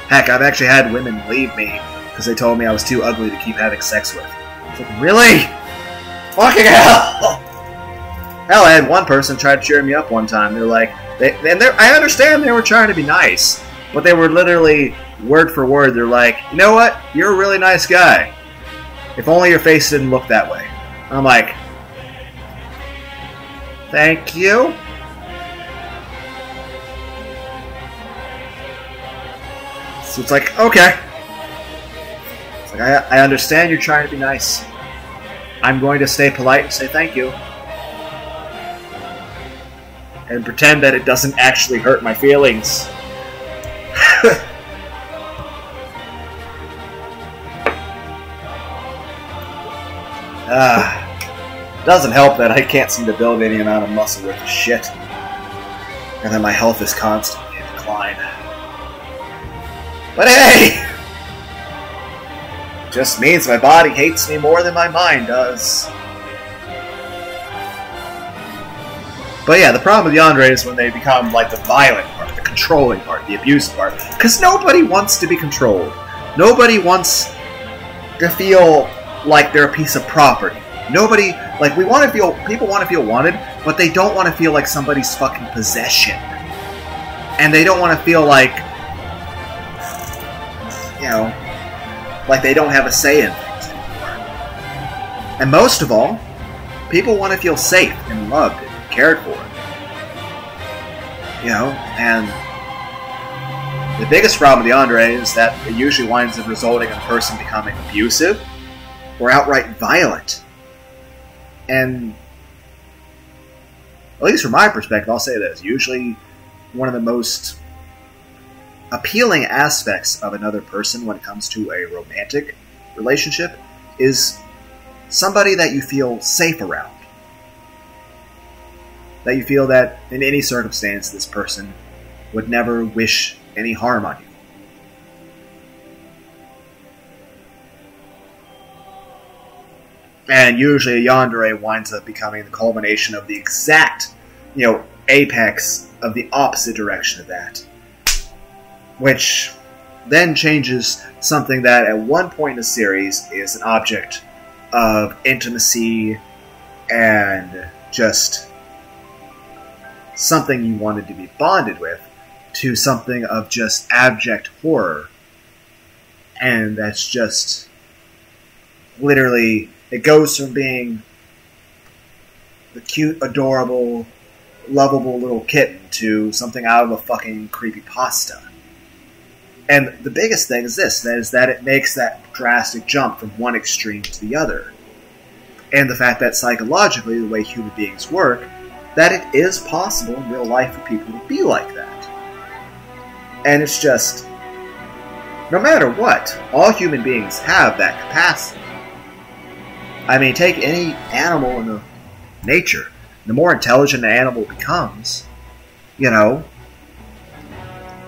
Heck, I've actually had women leave me because they told me I was too ugly to keep having sex with. It's like, really? Fucking hell! Hell, I had one person try to cheer me up one time. They're like, I understand they were trying to be nice, but they were literally, word for word, they're like, you know what? You're a really nice guy. If only your face didn't look that way. I'm like, thank you? So it's like, okay. It's like, I understand you're trying to be nice. I'm going to stay polite and say thank you. And pretend that it doesn't actually hurt my feelings. Doesn't help that I can't seem to build any amount of muscle with shit. And that my health is constantly in decline. But hey! Just means my body hates me more than my mind does. But yeah, the problem with yandere is when they become like the violent part, the controlling part, the abusive part. Because nobody wants to be controlled. Nobody wants to feel like they're a piece of property. Nobody, like, people want to feel wanted, but they don't want to feel like somebody's fucking possession. And they don't want to feel like, you know, like they don't have a say in things anymore. And most of all, people want to feel safe and loved and cared for. You know, and the biggest problem with yandere is that it usually winds up resulting in a person becoming abusive or outright violent. And, at least from my perspective, I'll say this. Usually, one of the most appealing aspects of another person when it comes to a romantic relationship is somebody that you feel safe around. That you feel that, in any circumstance, this person would never wish any harm on you. And usually a yandere winds up becoming the culmination of the exact, you know, apex of the opposite direction of that. Which then changes something that at one point in the series is an object of intimacy and just something you wanted to be bonded with to something of just abject horror. And that's just literally... It goes from being the cute, adorable, lovable little kitten to something out of a fucking creepypasta. And the biggest thing is this, that it makes that drastic jump from one extreme to the other. And the fact that psychologically, the way human beings work, that it is possible in real life for people to be like that. And it's just, no matter what, all human beings have that capacity. I mean, take any animal in the nature. The more intelligent an animal becomes, you know,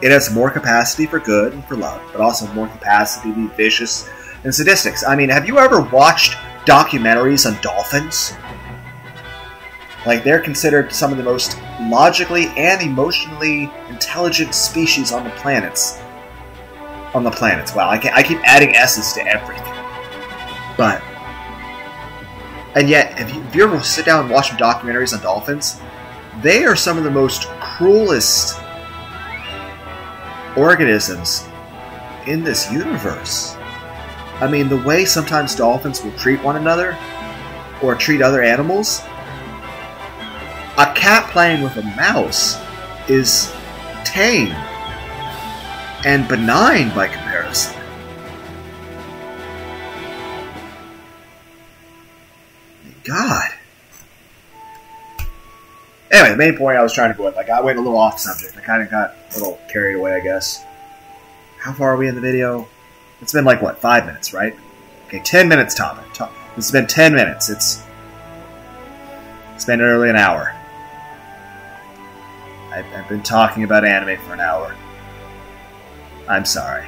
it has more capacity for good and for love, but also more capacity to be vicious and sadistic. I mean, have you ever watched documentaries on dolphins? Like, they're considered some of the most logically and emotionally intelligent species on the planets. Wow, I keep adding S's to everything. But... And yet, if you ever sit down and watch some documentaries on dolphins, they are some of the most cruelest organisms in this universe. I mean, the way sometimes dolphins will treat one another, or treat other animals, a cat playing with a mouse is tame and benign by comparison. God. Anyway, the main point I was trying to go with, I went a little off subject. I kind of got a little carried away, I guess. How far are we in the video? It's been like, what, 5 minutes, right? Okay, 10 minutes topic. It's been 10 minutes. It's been nearly an hour. I've been talking about anime for an hour. I'm sorry.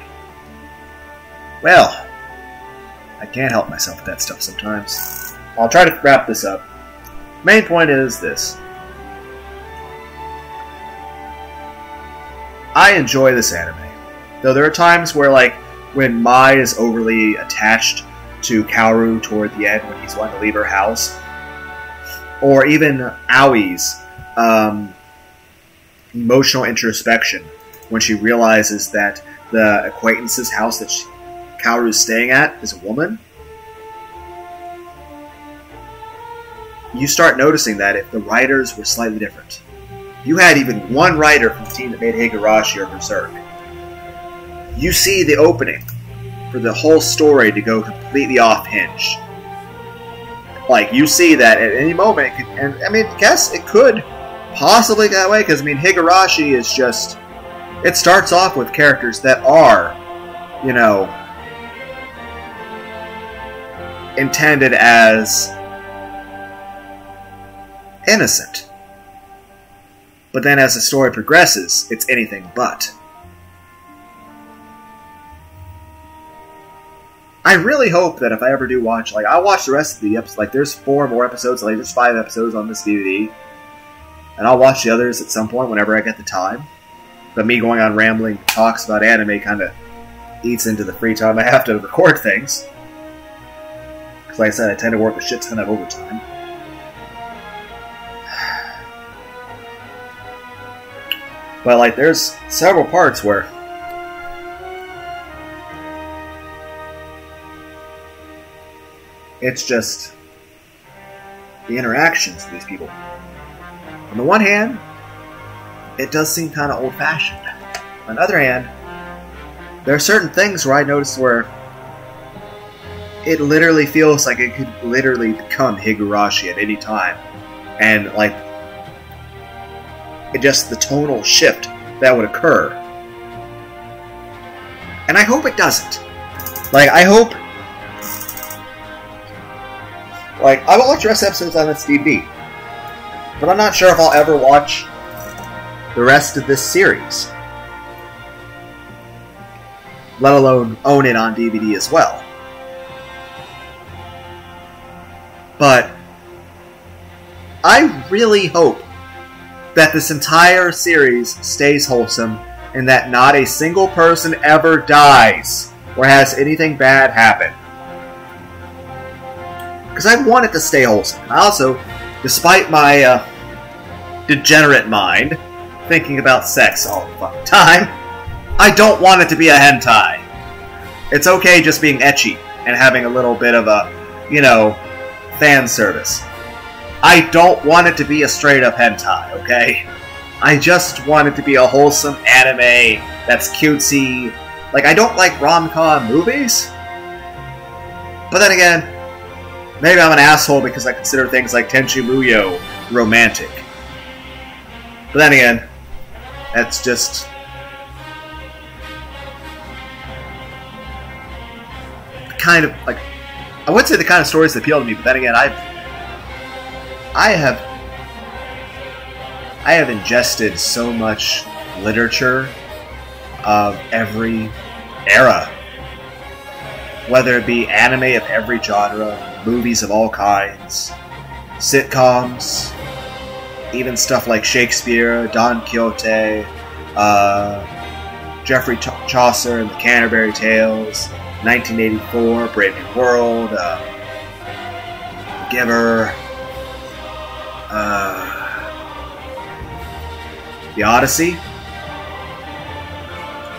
Well, I can't help myself with that stuff sometimes. I'll try to wrap this up. Main point is this. I enjoy this anime. Though there are times where, like, when Mai is overly attached to Kaoru toward the end when he's wanting to leave her house, or even Aoi's emotional introspection when she realizes that the acquaintance's house that Kaoru's staying at is a woman, you start noticing that if the writers were slightly different. You had even one writer from the team that made Higurashi or Berserk. You see the opening for the whole story to go completely off hinge. Like, you see that at any moment, and I mean, I guess it could possibly go that way, because I mean, Higurashi is just, it starts off with characters that are, you know, intended as innocent. But then as the story progresses, it's anything but. I really hope that if I ever do watch, like, I'll watch the rest of the episodes, like, there's 4 more episodes, like, there's 5 episodes on this DVD, and I'll watch the others at some point whenever I get the time. But me going on rambling talks about anime kind of eats into the free time I have to record things. Because like I said, I tend to work a shit ton of overtime. But, like, there's several parts where it's just the interactions of these people. On the one hand, it does seem kind of old-fashioned. On the other hand, there are certain things where I notice where it literally feels like it could literally become Higurashi at any time. And, like, it just the tonal shift that would occur. And I hope it doesn't. Like, I hope... Like, I will watch the rest of the episodes on this DVD. But I'm not sure if I'll ever watch the rest of this series. Let alone own it on DVD as well. But I really hope that this entire series stays wholesome and that not a single person ever dies or has anything bad happen. Because I want it to stay wholesome. And also, despite my degenerate mind thinking about sex all the fucking time, I don't want it to be a hentai. It's okay just being ecchi and having a little bit of a, you know, fan service. I don't want it to be a straight-up hentai, okay? I just want it to be a wholesome anime that's cutesy. Like, I don't like rom-com movies. But then again, maybe I'm an asshole because I consider things like Tenchi Muyo romantic. But then again, that's just... kind of, like... I would say the kind of stories that appeal to me, but then again, I have ingested so much literature of every era. Whether it be anime of every genre, movies of all kinds, sitcoms, even stuff like Shakespeare, Don Quixote, Geoffrey Chaucer and the Canterbury Tales, 1984, Brave New World, Giver, the Odyssey,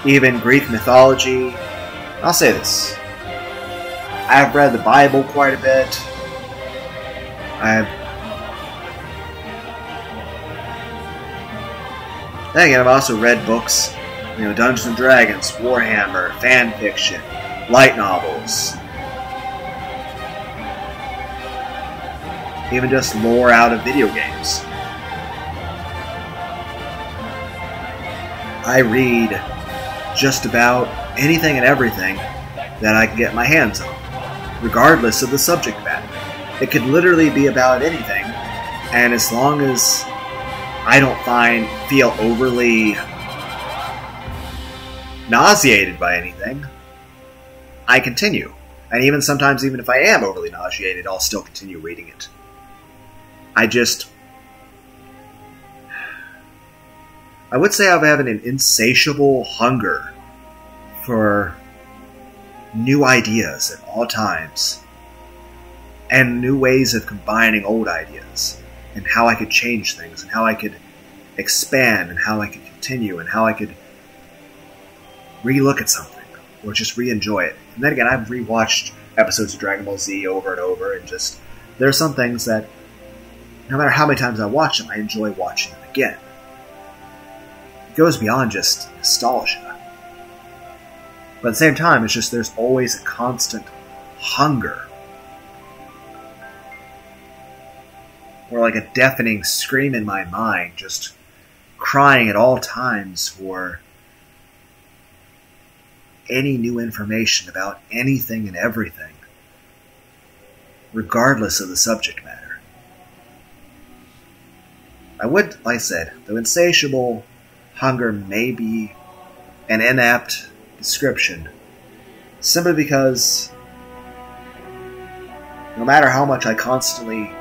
even Greek mythology. I'll say this. I've read the Bible quite a bit. Then again, I've also read books, you know, Dungeons and Dragons, Warhammer, fan fiction, light novels, even just lore out of video games. I read just about anything and everything that I can get my hands on, regardless of the subject matter. It could literally be about anything, and as long as I don't feel overly nauseated by anything, I continue. And even sometimes, even if I am overly nauseated, I'll still continue reading it. I would say I'm having an insatiable hunger for new ideas at all times. And new ways of combining old ideas. And how I could change things. And how I could expand. And how I could continue. And how I could re-look at something. Or just re-enjoy it. And then again, I've re-watched episodes of Dragon Ball Z over and over. And just, there are some things that, no matter how many times I watch them, I enjoy watching them again. It goes beyond just nostalgia. But at the same time, it's just there's always a constant hunger. Or like a deafening scream in my mind, just crying at all times for any new information about anything and everything, regardless of the subject matter. I would, like I said, the insatiable hunger may be an inapt description, simply because no matter how much I constantly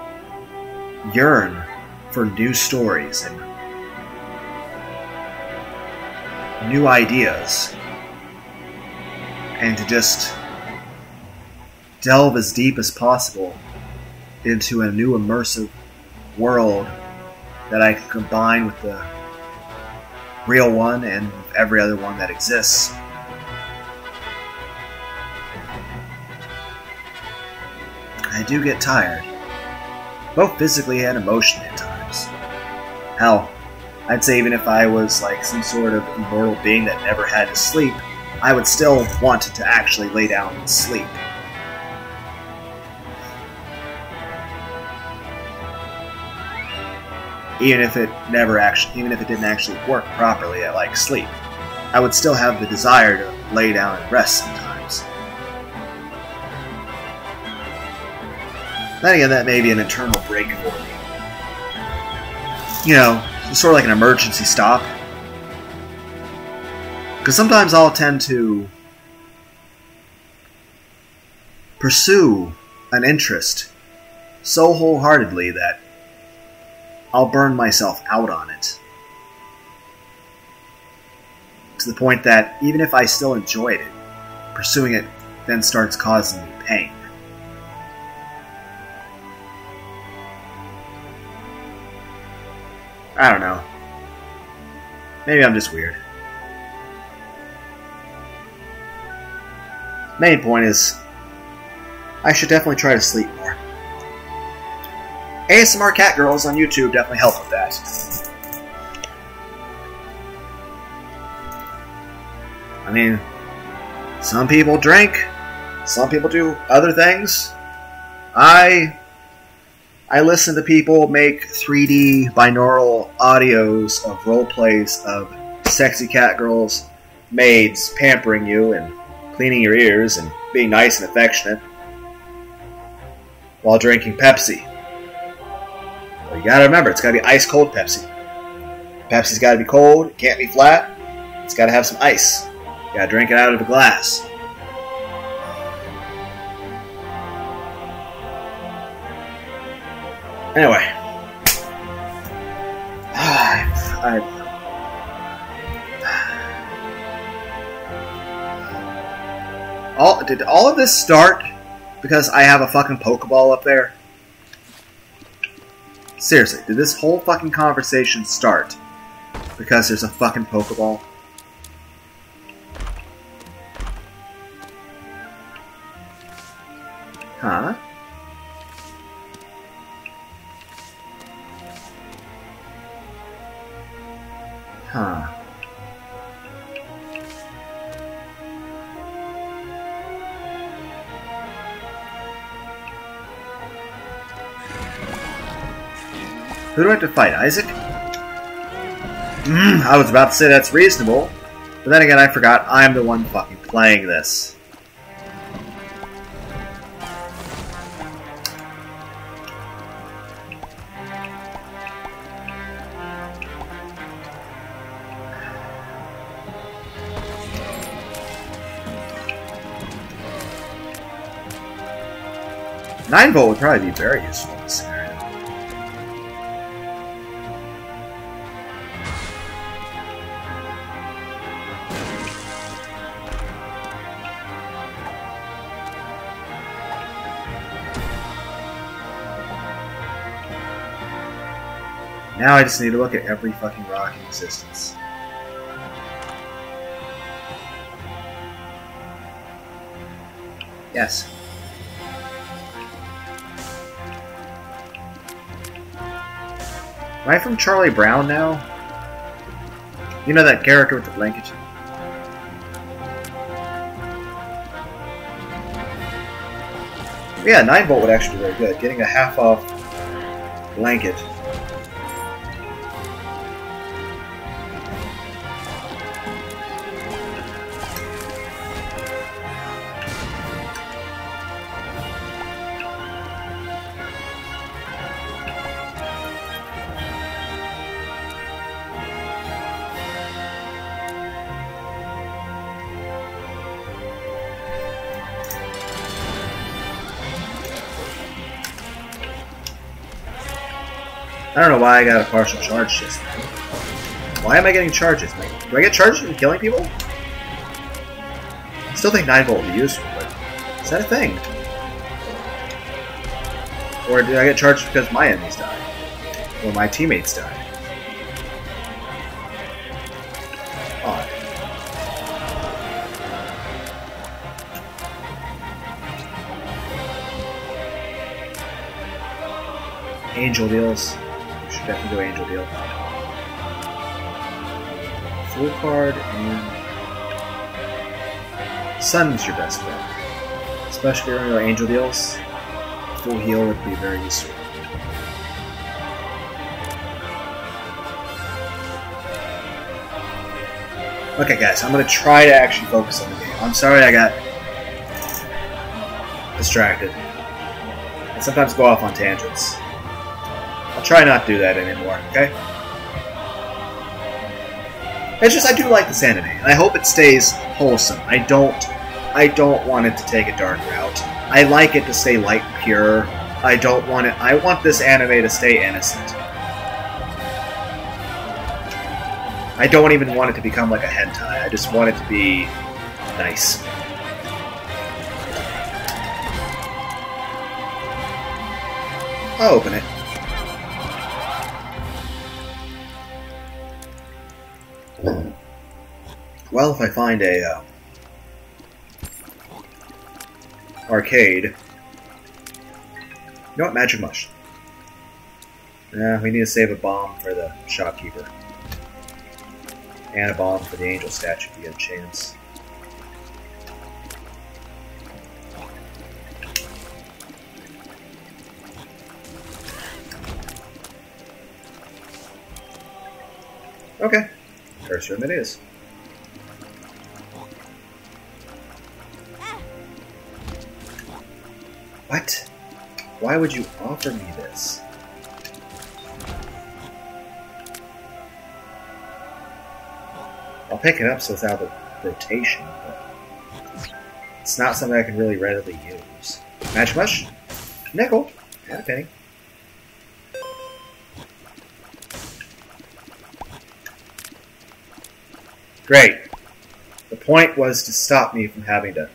yearn for new stories and new ideas, and to just delve as deep as possible into a new immersive world that I can combine with the real one and every other one that exists. I do get tired, both physically and emotionally at times. Hell, I'd say even if I was like some sort of immortal being that never had to sleep, I would still want to actually lay down and sleep. Even if it didn't actually work properly at like sleep, I would still have the desire to lay down and rest sometimes. Then again, that may be an internal break for me. You know, sort of like an emergency stop. Because sometimes I'll tend to pursue an interest so wholeheartedly that I'll burn myself out on it. To the point that even if I still enjoyed it, pursuing it then starts causing me pain. I don't know. Maybe I'm just weird. Main point is, I should definitely try to sleep more. ASMR Cat Girls on YouTube definitely help with that. I mean, some people drink, some people do other things. I listen to people make 3D binaural audios of roleplays of sexy cat girls, maids pampering you and cleaning your ears and being nice and affectionate while drinking Pepsi. Well, you gotta remember, it's gotta be ice cold Pepsi. Pepsi's gotta be cold, it can't be flat, it's gotta have some ice. You gotta drink it out of a glass. Anyway. Did all of this start because I have a fucking Pokeball up there? Seriously, did this whole fucking conversation start because there's a fucking Pokeball? Huh? Huh. Who do I have to fight? Isaac? I was about to say that's reasonable, but then again I forgot I'm the one fucking playing this. 9-volt would probably be very useful in this scenario. Now I just need to look at every fucking rock in existence. Yes. Am I from Charlie Brown now? You know that character with the blanket? Yeah, 9-volt would actually be very good. Getting a half-off blanket. I don't know why I got a partial charge just now. Why am I getting charges? Do I get charges from killing people? I still think 9-volt would be useful, but is that a thing? Or did I get charged because my enemies died? Or my teammates died? Odd. Angel deals. Definitely go Angel Deal. Full card and Sun's your best bet. Especially if you're going to go Angel Deals. Full heal would be very useful. Okay guys, I'm going to try to actually focus on the game. I'm sorry I got distracted. I sometimes go off on tangents. I'll try not to do that anymore, okay? It's just I do like this anime, and I hope it stays wholesome. I don't want it to take a dark route. I like it to stay light and pure. I want this anime to stay innocent. I don't even want it to become like a hentai. I just want it to be nice. I'll open it. Well, if I find a arcade, you know what? Magic Mush. Yeah, we need to save a bomb for the shopkeeper, and a bomb for the angel statue if you get a chance. Okay, first room it is. What? Why would you offer me this? I'll pick it up so it's out of rotation, but it's not something I can really readily use. Magic Mush? Nickel? And a penny. Great. The point was to stop me from having to...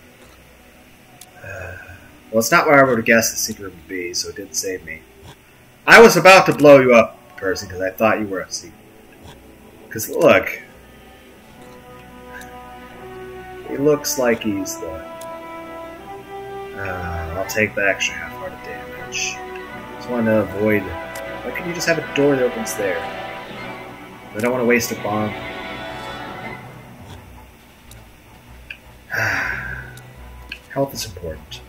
well, it's not where I would have guessed the secret would be, so it didn't save me. I was about to blow you up, person, because I thought you were a secret. Because, look... he looks like he's the... I'll take the extra half-hearted damage. Just want to avoid... why can't you just have a door that opens there? I don't want to waste a bomb. Health is important.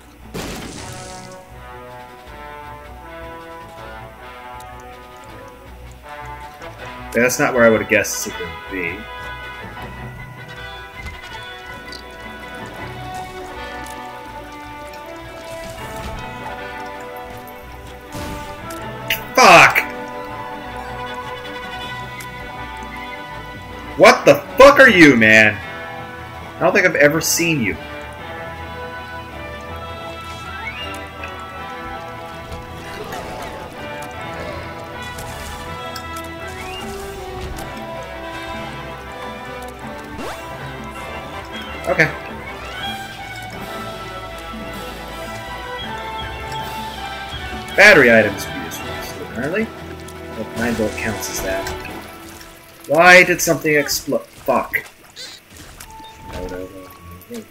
That's not where I would have guessed the secret would be. Fuck! What the fuck are you, man? I don't think I've ever seen you. Okay. Battery items would be useful, apparently. Well, 9 volt counts as that. Why did something explode? Fuck. No, no, no, no, no.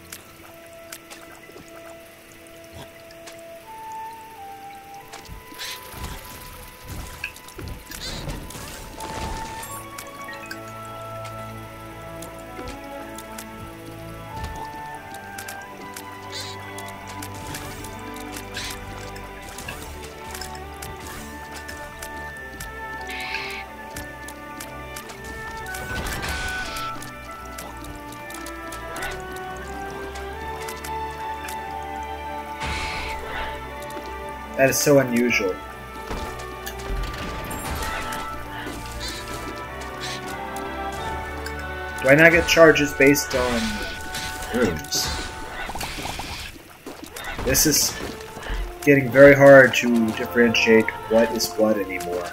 That is so unusual. Do I not get charges based on rooms? This is getting very hard to differentiate what is what anymore.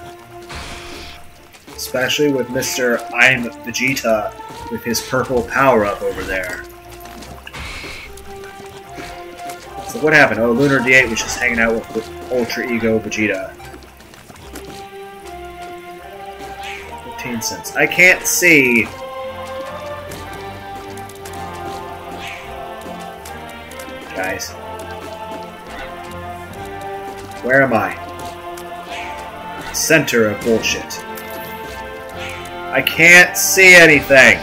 Especially with Mr. I'm Vegeta with his purple power-up over there. So what happened? Oh, Lunar D8 was just hanging out with Ultra Ego Vegeta. 15 cents. I can't see. Guys. Where am I? Center of bullshit. I can't see anything.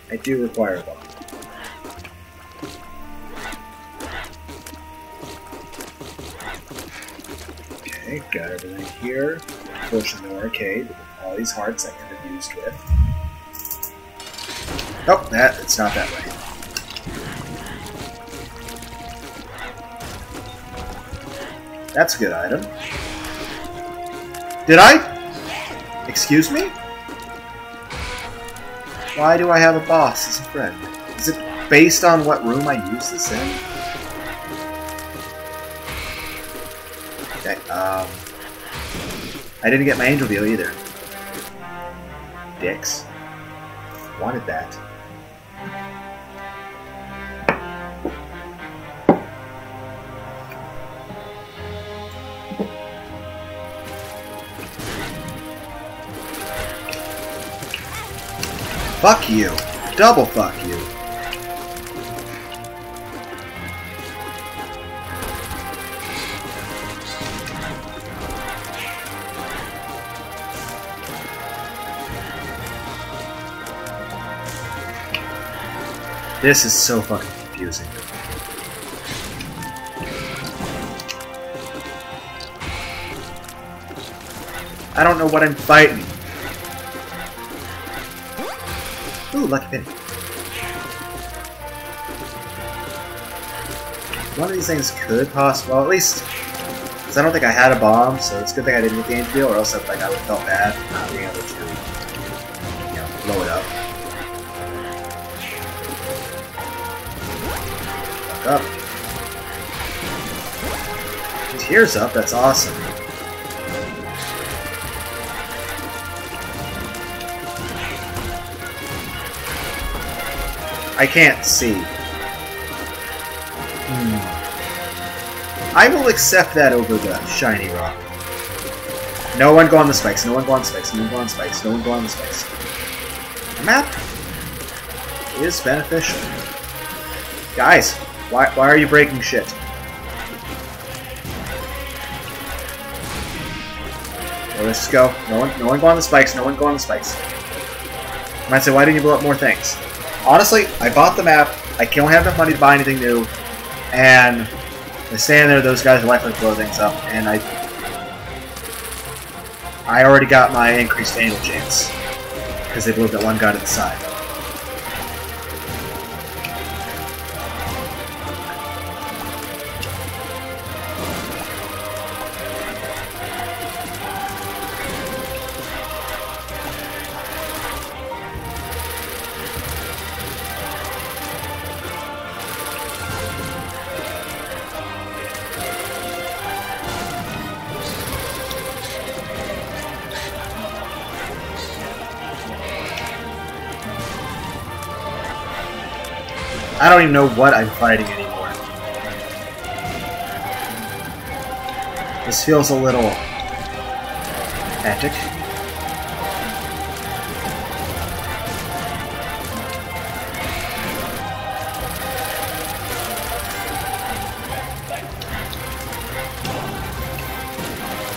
I do require a bomb. Okay, got everything here. Fortunately, no arcade. With all these hearts I could have used with. Nope, it's not that way. That's a good item. Did I? Excuse me? Why do I have a boss as a friend? Is it based on what room I use this in? Okay, I didn't get my angel deal either. Dicks. Wanted that. Fuck you. Double fuck you. This is so fucking confusing. I don't know what I'm fighting. Ooh, lucky penny. One of these things could possibly, well, at least, because I don't think I had a bomb, so it's a good thing I didn't get the angel deal, or else I would have felt bad for not being able to, you know, blow it up. Fuck up. He tears up, that's awesome. I can't see. I will accept that over the shiny rock. No one go on the spikes, no one go on the spikes, no one go on the spikes, no one go on the spikes. The map is beneficial. Guys, why are you breaking shit? Well, let's just go. No one go on the spikes, no one go on the spikes. You might say, why didn't you blow up more things? Honestly, I bought the map, I don't have enough money to buy anything new, and I stand there, those guys are likely to blow things up, and I already got my increased annual chance, because they blew up that one guy to the side. I don't even know what I'm fighting anymore. This feels a little hectic.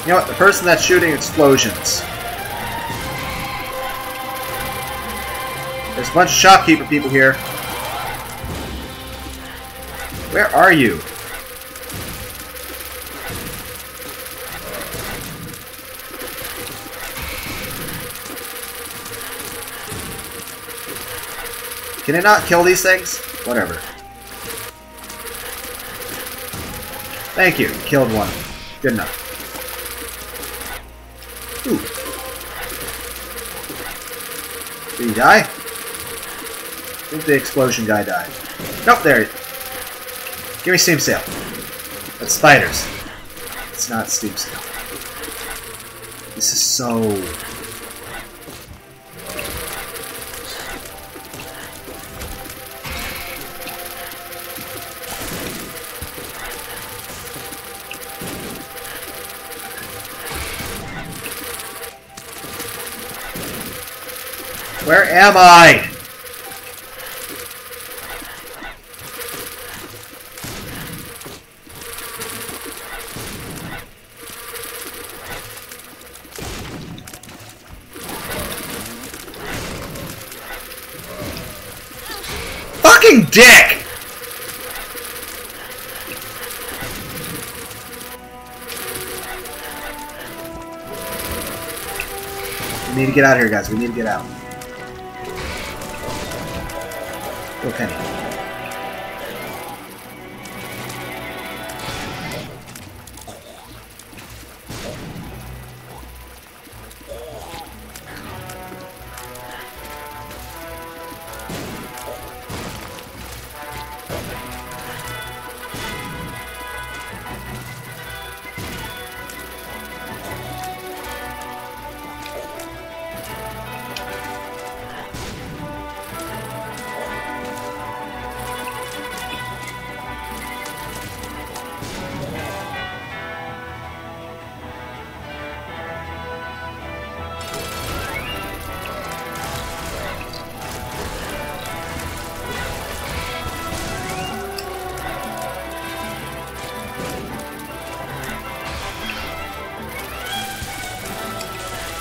You know what? The person that's shooting explosions. There's a bunch of shopkeeper people here. Where are you? Can it not kill these things? Whatever. Thank you. Killed one. Good enough. Ooh. Did he die? I think the explosion guy died. Nope, there. Give me Steam Sale. That's spiders. It's not Steam Sale. This is so... Where am I? Fucking dick! We need to get out of here, guys. We need to get out. Okay.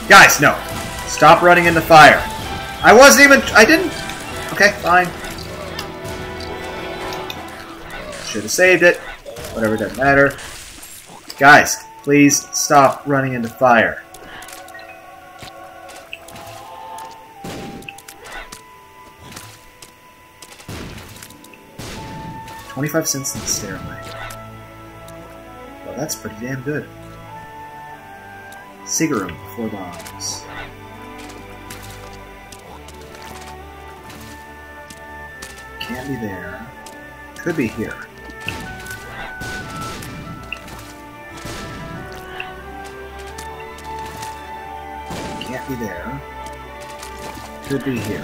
Guys, no. Stop running into fire. I wasn't even... I didn't... Okay, fine. Should have saved it. Whatever, doesn't matter. Guys, please stop running into fire. $0.25 in the stairway. Well, that's pretty damn good. Secret room, 4 bombs. Can't be there. Could be here. Can't be there. Could be here.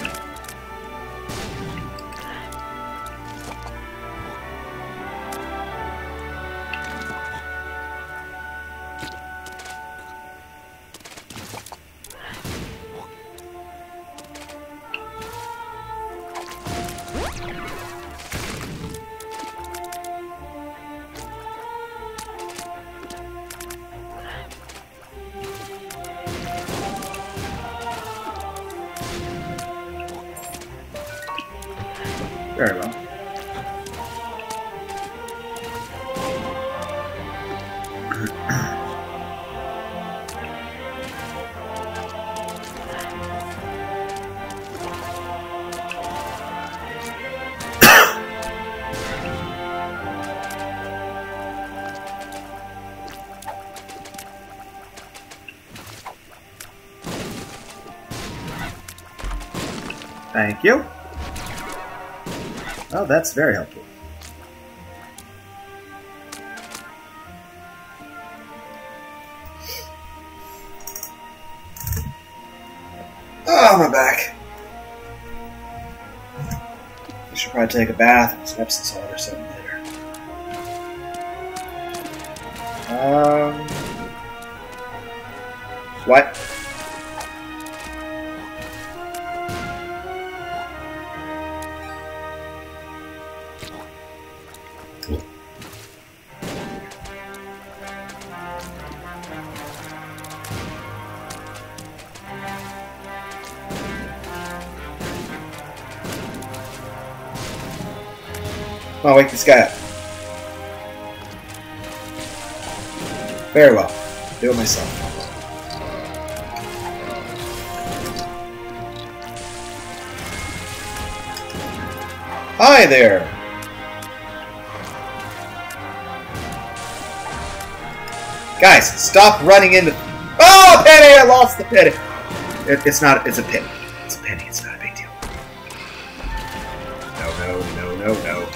Very well. Thank you. Oh, that's very helpful. Oh, my back. I should Should probably take a bath and some Epsom salt or something later. What? Come on, wake this guy up. Very well. Do it myself. Hi there! Guys, stop running into... Oh, penny! I lost the penny! It's not... It's a penny. It's a penny. It's not a big deal. No.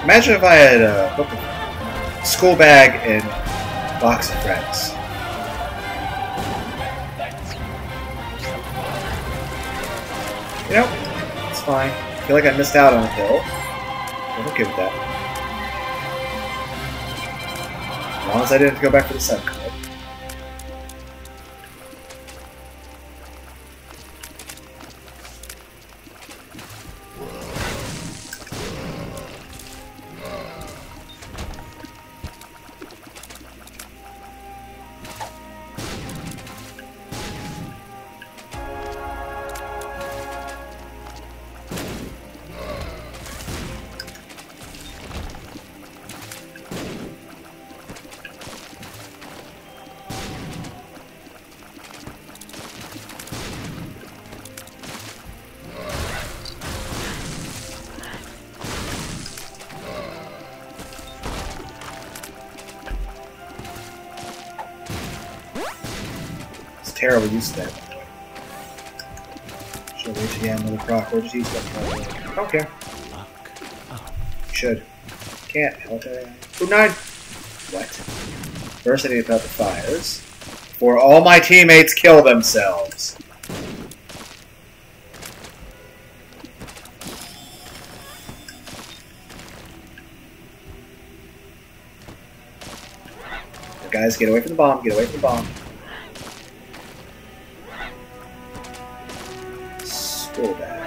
Imagine if I had a school bag and a box of friends. You know, it's fine. I feel like I missed out on a hill. I'm okay with that. As long as I didn't go back for the sun club. Terrible use of that. Should I wait till you have another proc or just use that? I don't care. You should. Can't. Food 9! What? First I need to put out the fires. Before all my teammates kill themselves. Guys, get away from the bomb. Get away from the bomb. School bag.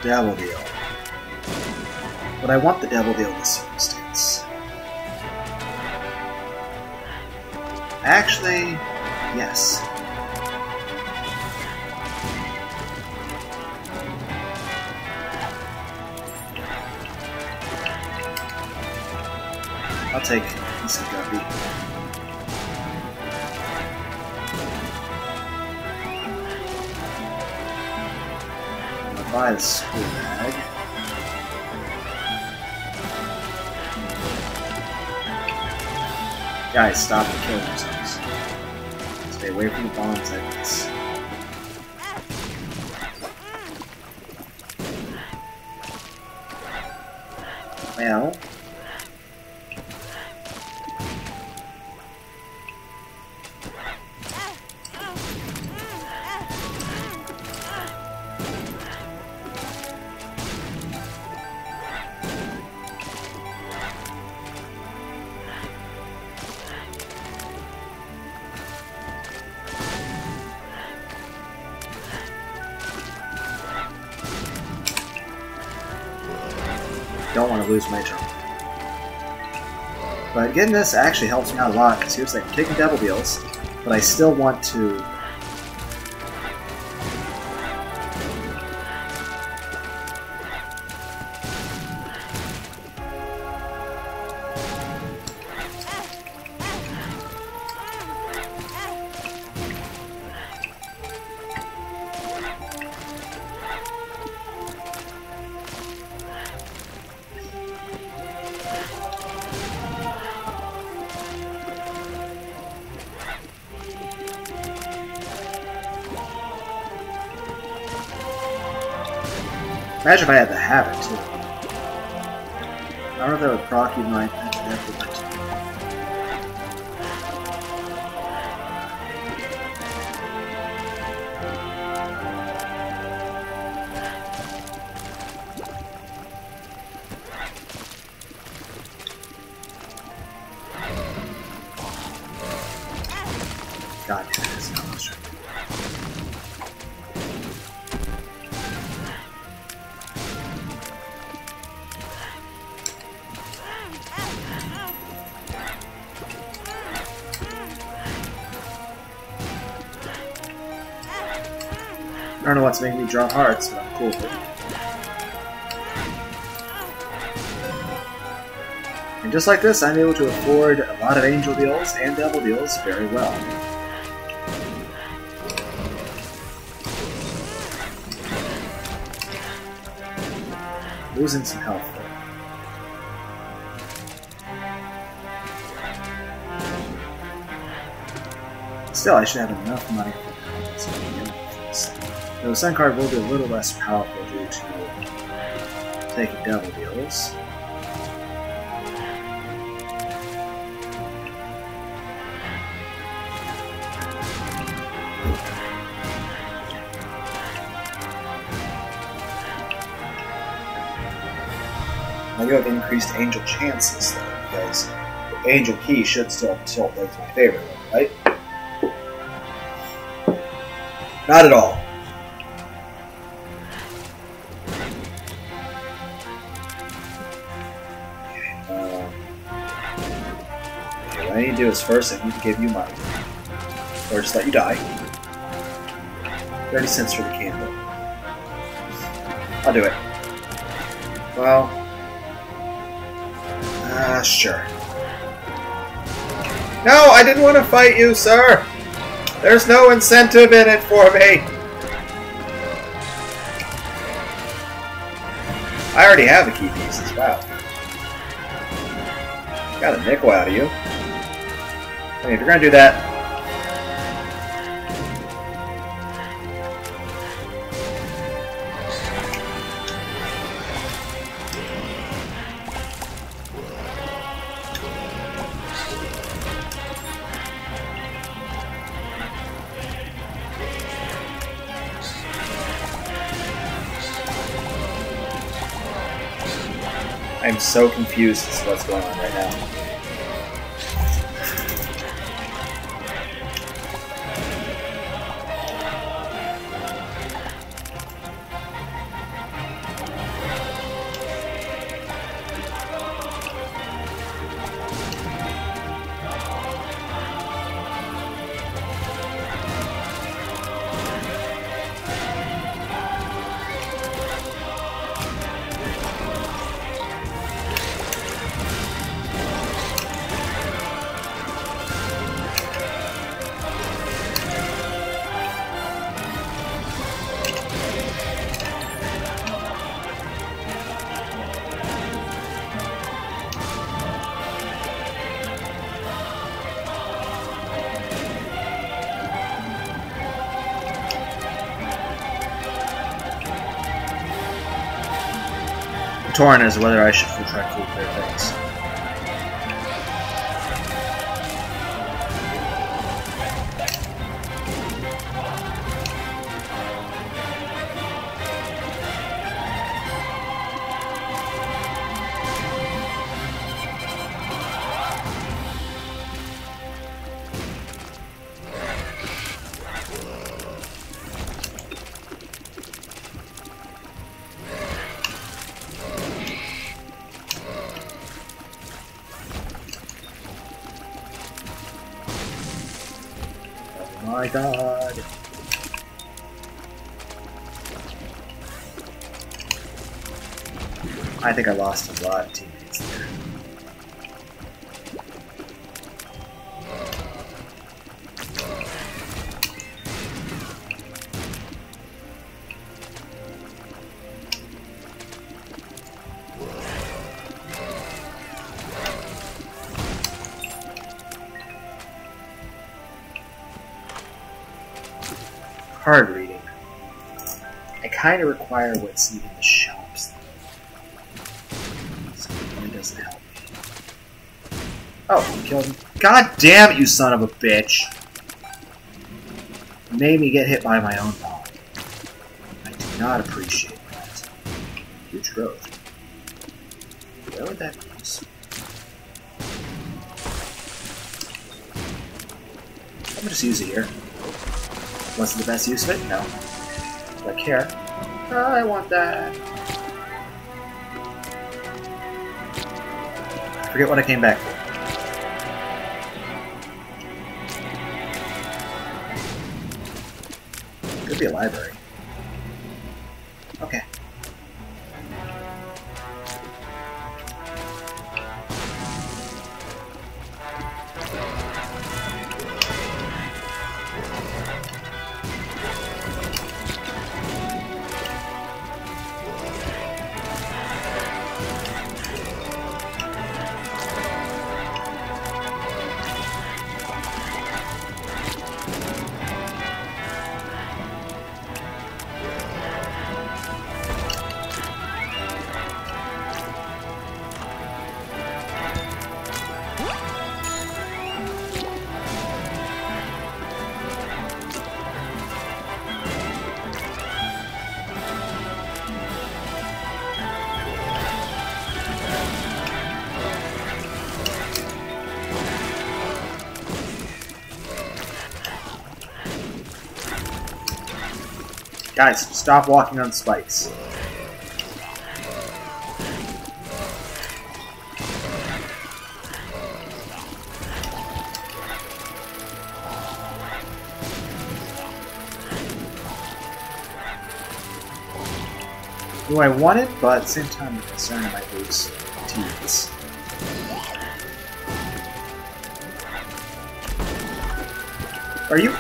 Devil Deal. But I want the Devil Deal in this circumstance. Actually, yes. I'll take this guppy. I'm gonna buy the school bag. Guys, stop and kill yourselves. Stay away from the bombs like this. Well. Don't want to lose my turn. But getting this actually helps me out a lot, because here's like I'm taking Devil Deals, but I still want to imagine if I had the habit, too. I don't know if that would proc you my debutante. God damn it, it's not much. I don't know what's making me draw hearts, but I'm cool with it. And just like this, I'm able to afford a lot of Angel Deals and Devil Deals very well. Losing some health though. Still, I should have enough money for the the Sun card will be a little less powerful due to taking Devil Deals. Now you have increased Angel chances though, because the Angel Key should still tilt those in my favor, right? Not at all. What I need to do is first I need to give you money. Or just let you die. 30 cents for the candle. I'll do it. Well, sure. No, I didn't want to fight you, sir! There's no incentive in it for me! I already have the key pieces, wow. Got a nickel out of you. I mean, if you're gonna do that... I'm so confused as to what's going on right now. torn as to whether I should try to fool their things. Oh my god. I think I lost a lot of teammates there. Card reading. I kind of require what's needed in the shops. So it really doesn't help me. Oh, you killed him. God damn it, you son of a bitch! You made me get hit by my own ball. I do not appreciate that. Huge growth. Where would that be? I'm gonna just use it here. What's the best use of it? No. Do I care? Oh, I want that. I forget what I came back for. Could be a library. Okay. Guys, stop walking on spikes. Do I want it? But at the same time, I'm concerned I might lose teammates. Are you?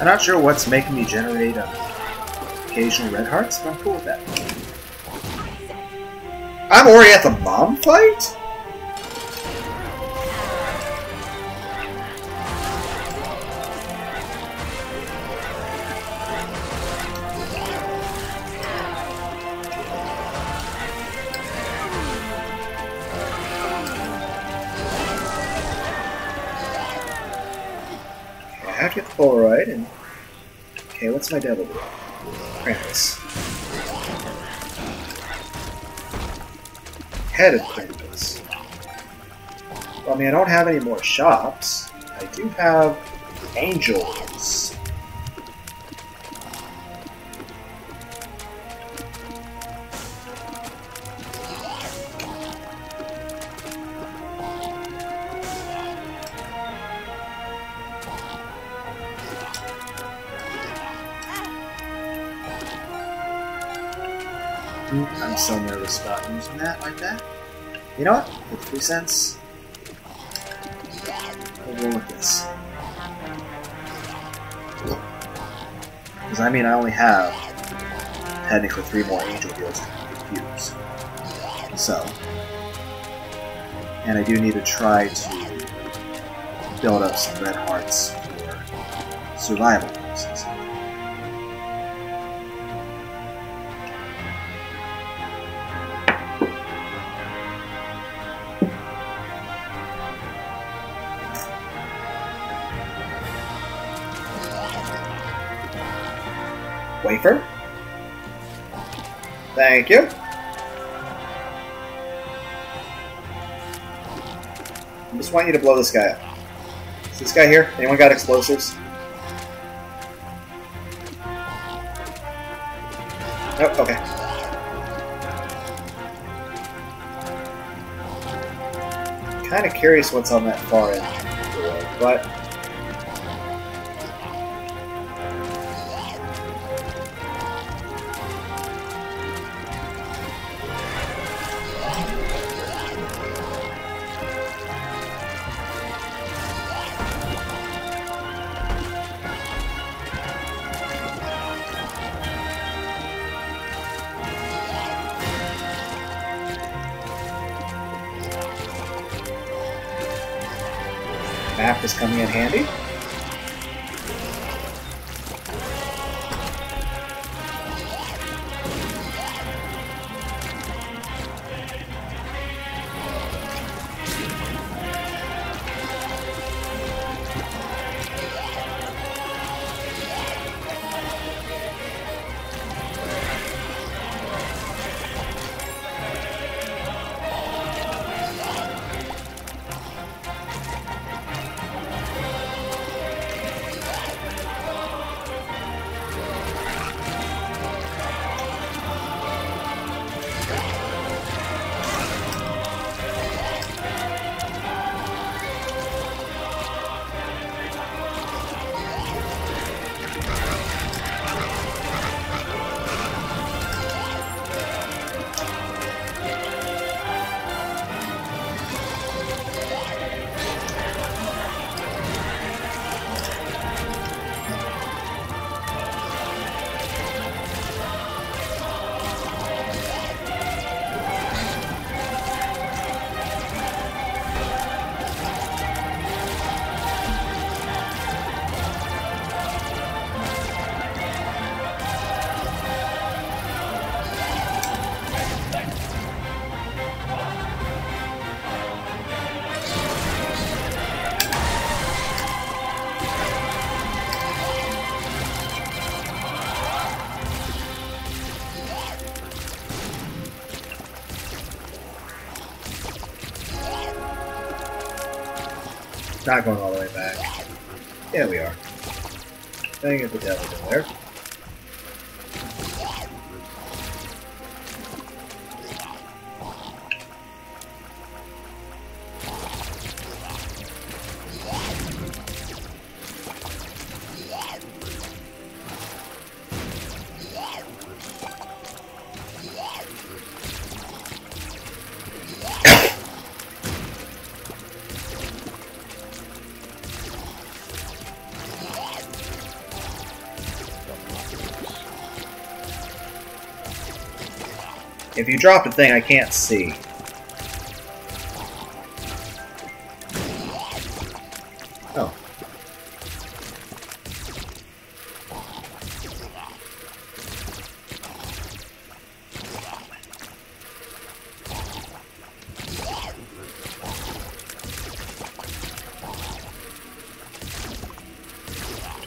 I'm not sure what's making me generate occasional red hearts, but I'm cool with that. I'm already at the mom fight? I have to get the Polaroid, and okay, what's my devil do? Krampus. Head of Krampus. Well, I mean, I don't have any more shops. I do have angels. I'm so nervous about using that like that. You know what? 53 cents. We'll roll with this. Because I mean, I only have technically 3 more angel deals to use. So, and I do need to try to build up some red hearts for survival purposes. Wafer. Thank you. I just want you to blow this guy up. Is this guy here? Anyone got explosives? Nope, okay. Kind of curious what's on that far end of the road, but map is coming in handy. Not going all the way back. Yeah, we are. Dang it, the devil in there. If you drop a thing, I can't see. Oh.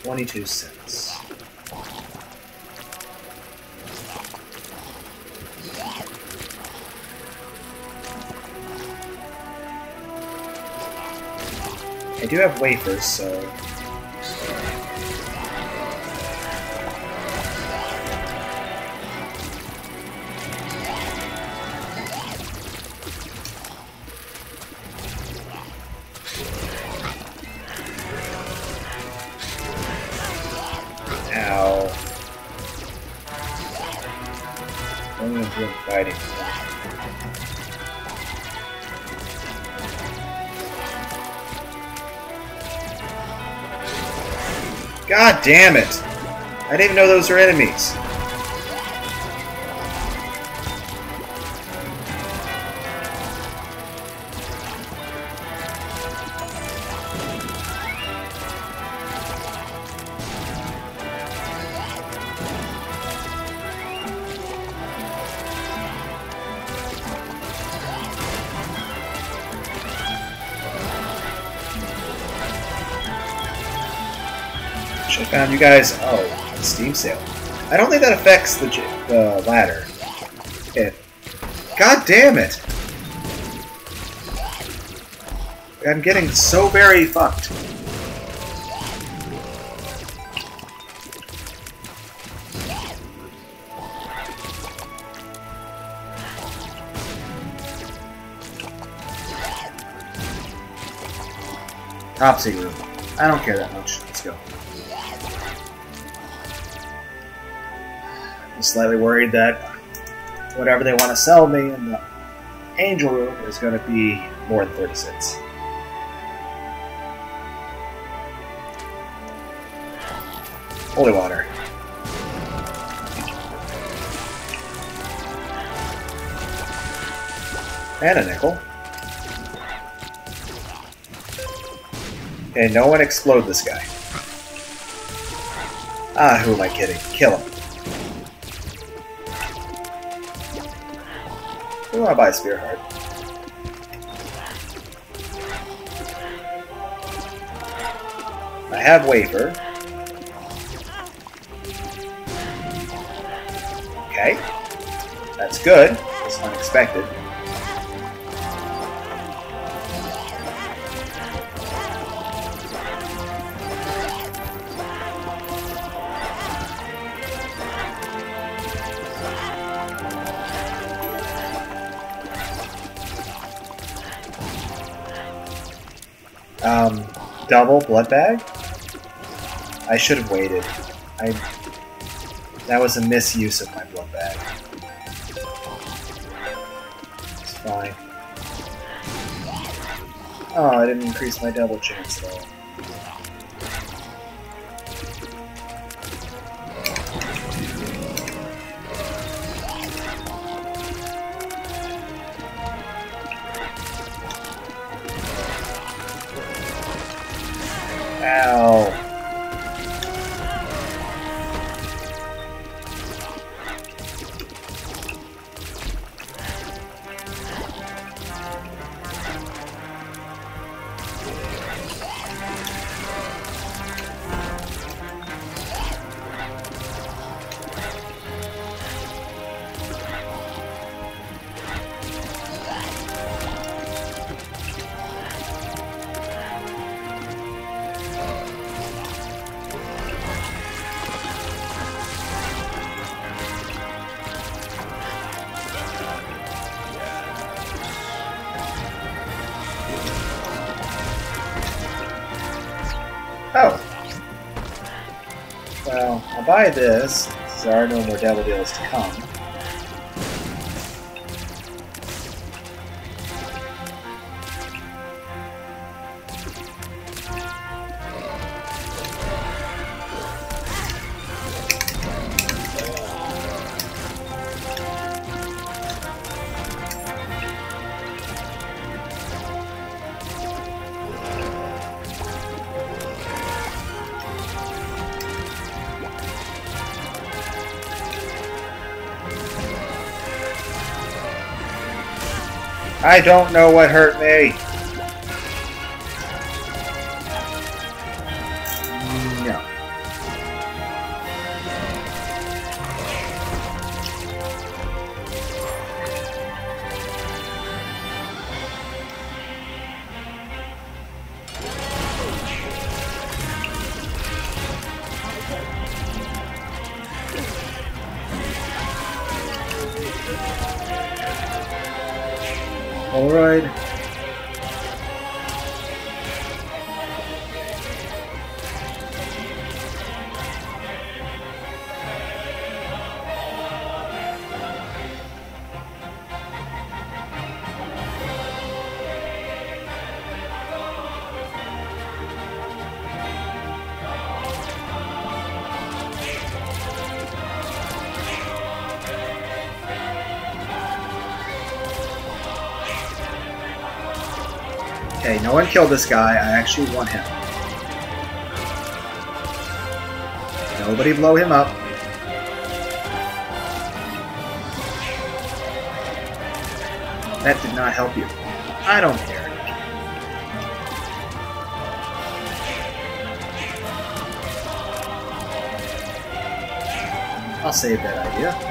$0.22. I do have wafers, so... Ow. Only one's really fighting. God damn it! I didn't even know those were enemies. Should have found you guys. Oh, Steam sale. I don't think that affects the ladder. God damn it! I'm getting so very fucked. Top secret room. I don't care that much. Let's go. I'm slightly worried that whatever they want to sell me in the Angel Room is going to be more than 30 cents. Holy water. And a nickel. Okay, no one explode this guy. Ah, who am I kidding? Kill him. We want to buy a spear heart. I have wafer. Okay. That's good. It's unexpected. Double blood bag? I should have waited. That was a misuse of my blood bag. It's fine. Oh, I didn't increase my double chance at all. Ow. Oh. Well, I'll buy this, since there are no more devil deals to come. I don't know what hurt me. No. Alright. Okay, no one killed this guy. I actually want him. Nobody blow him up. That did not help you. I don't care. I'll save that idea.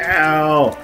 Ow!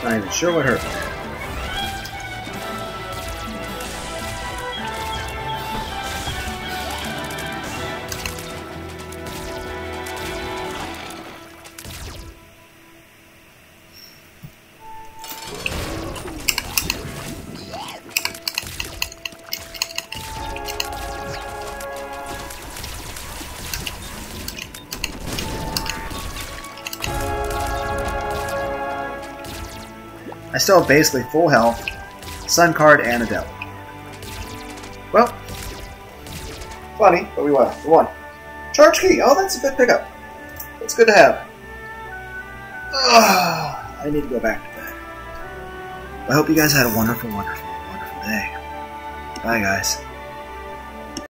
Not even sure what hurt. I still have basically full health, Sun card, and a devil. Well, funny, but we won. We won. Charge key! Oh, that's a good pickup. That's good to have. I need to go back to bed. I hope you guys had a wonderful, wonderful, wonderful day. Bye, guys.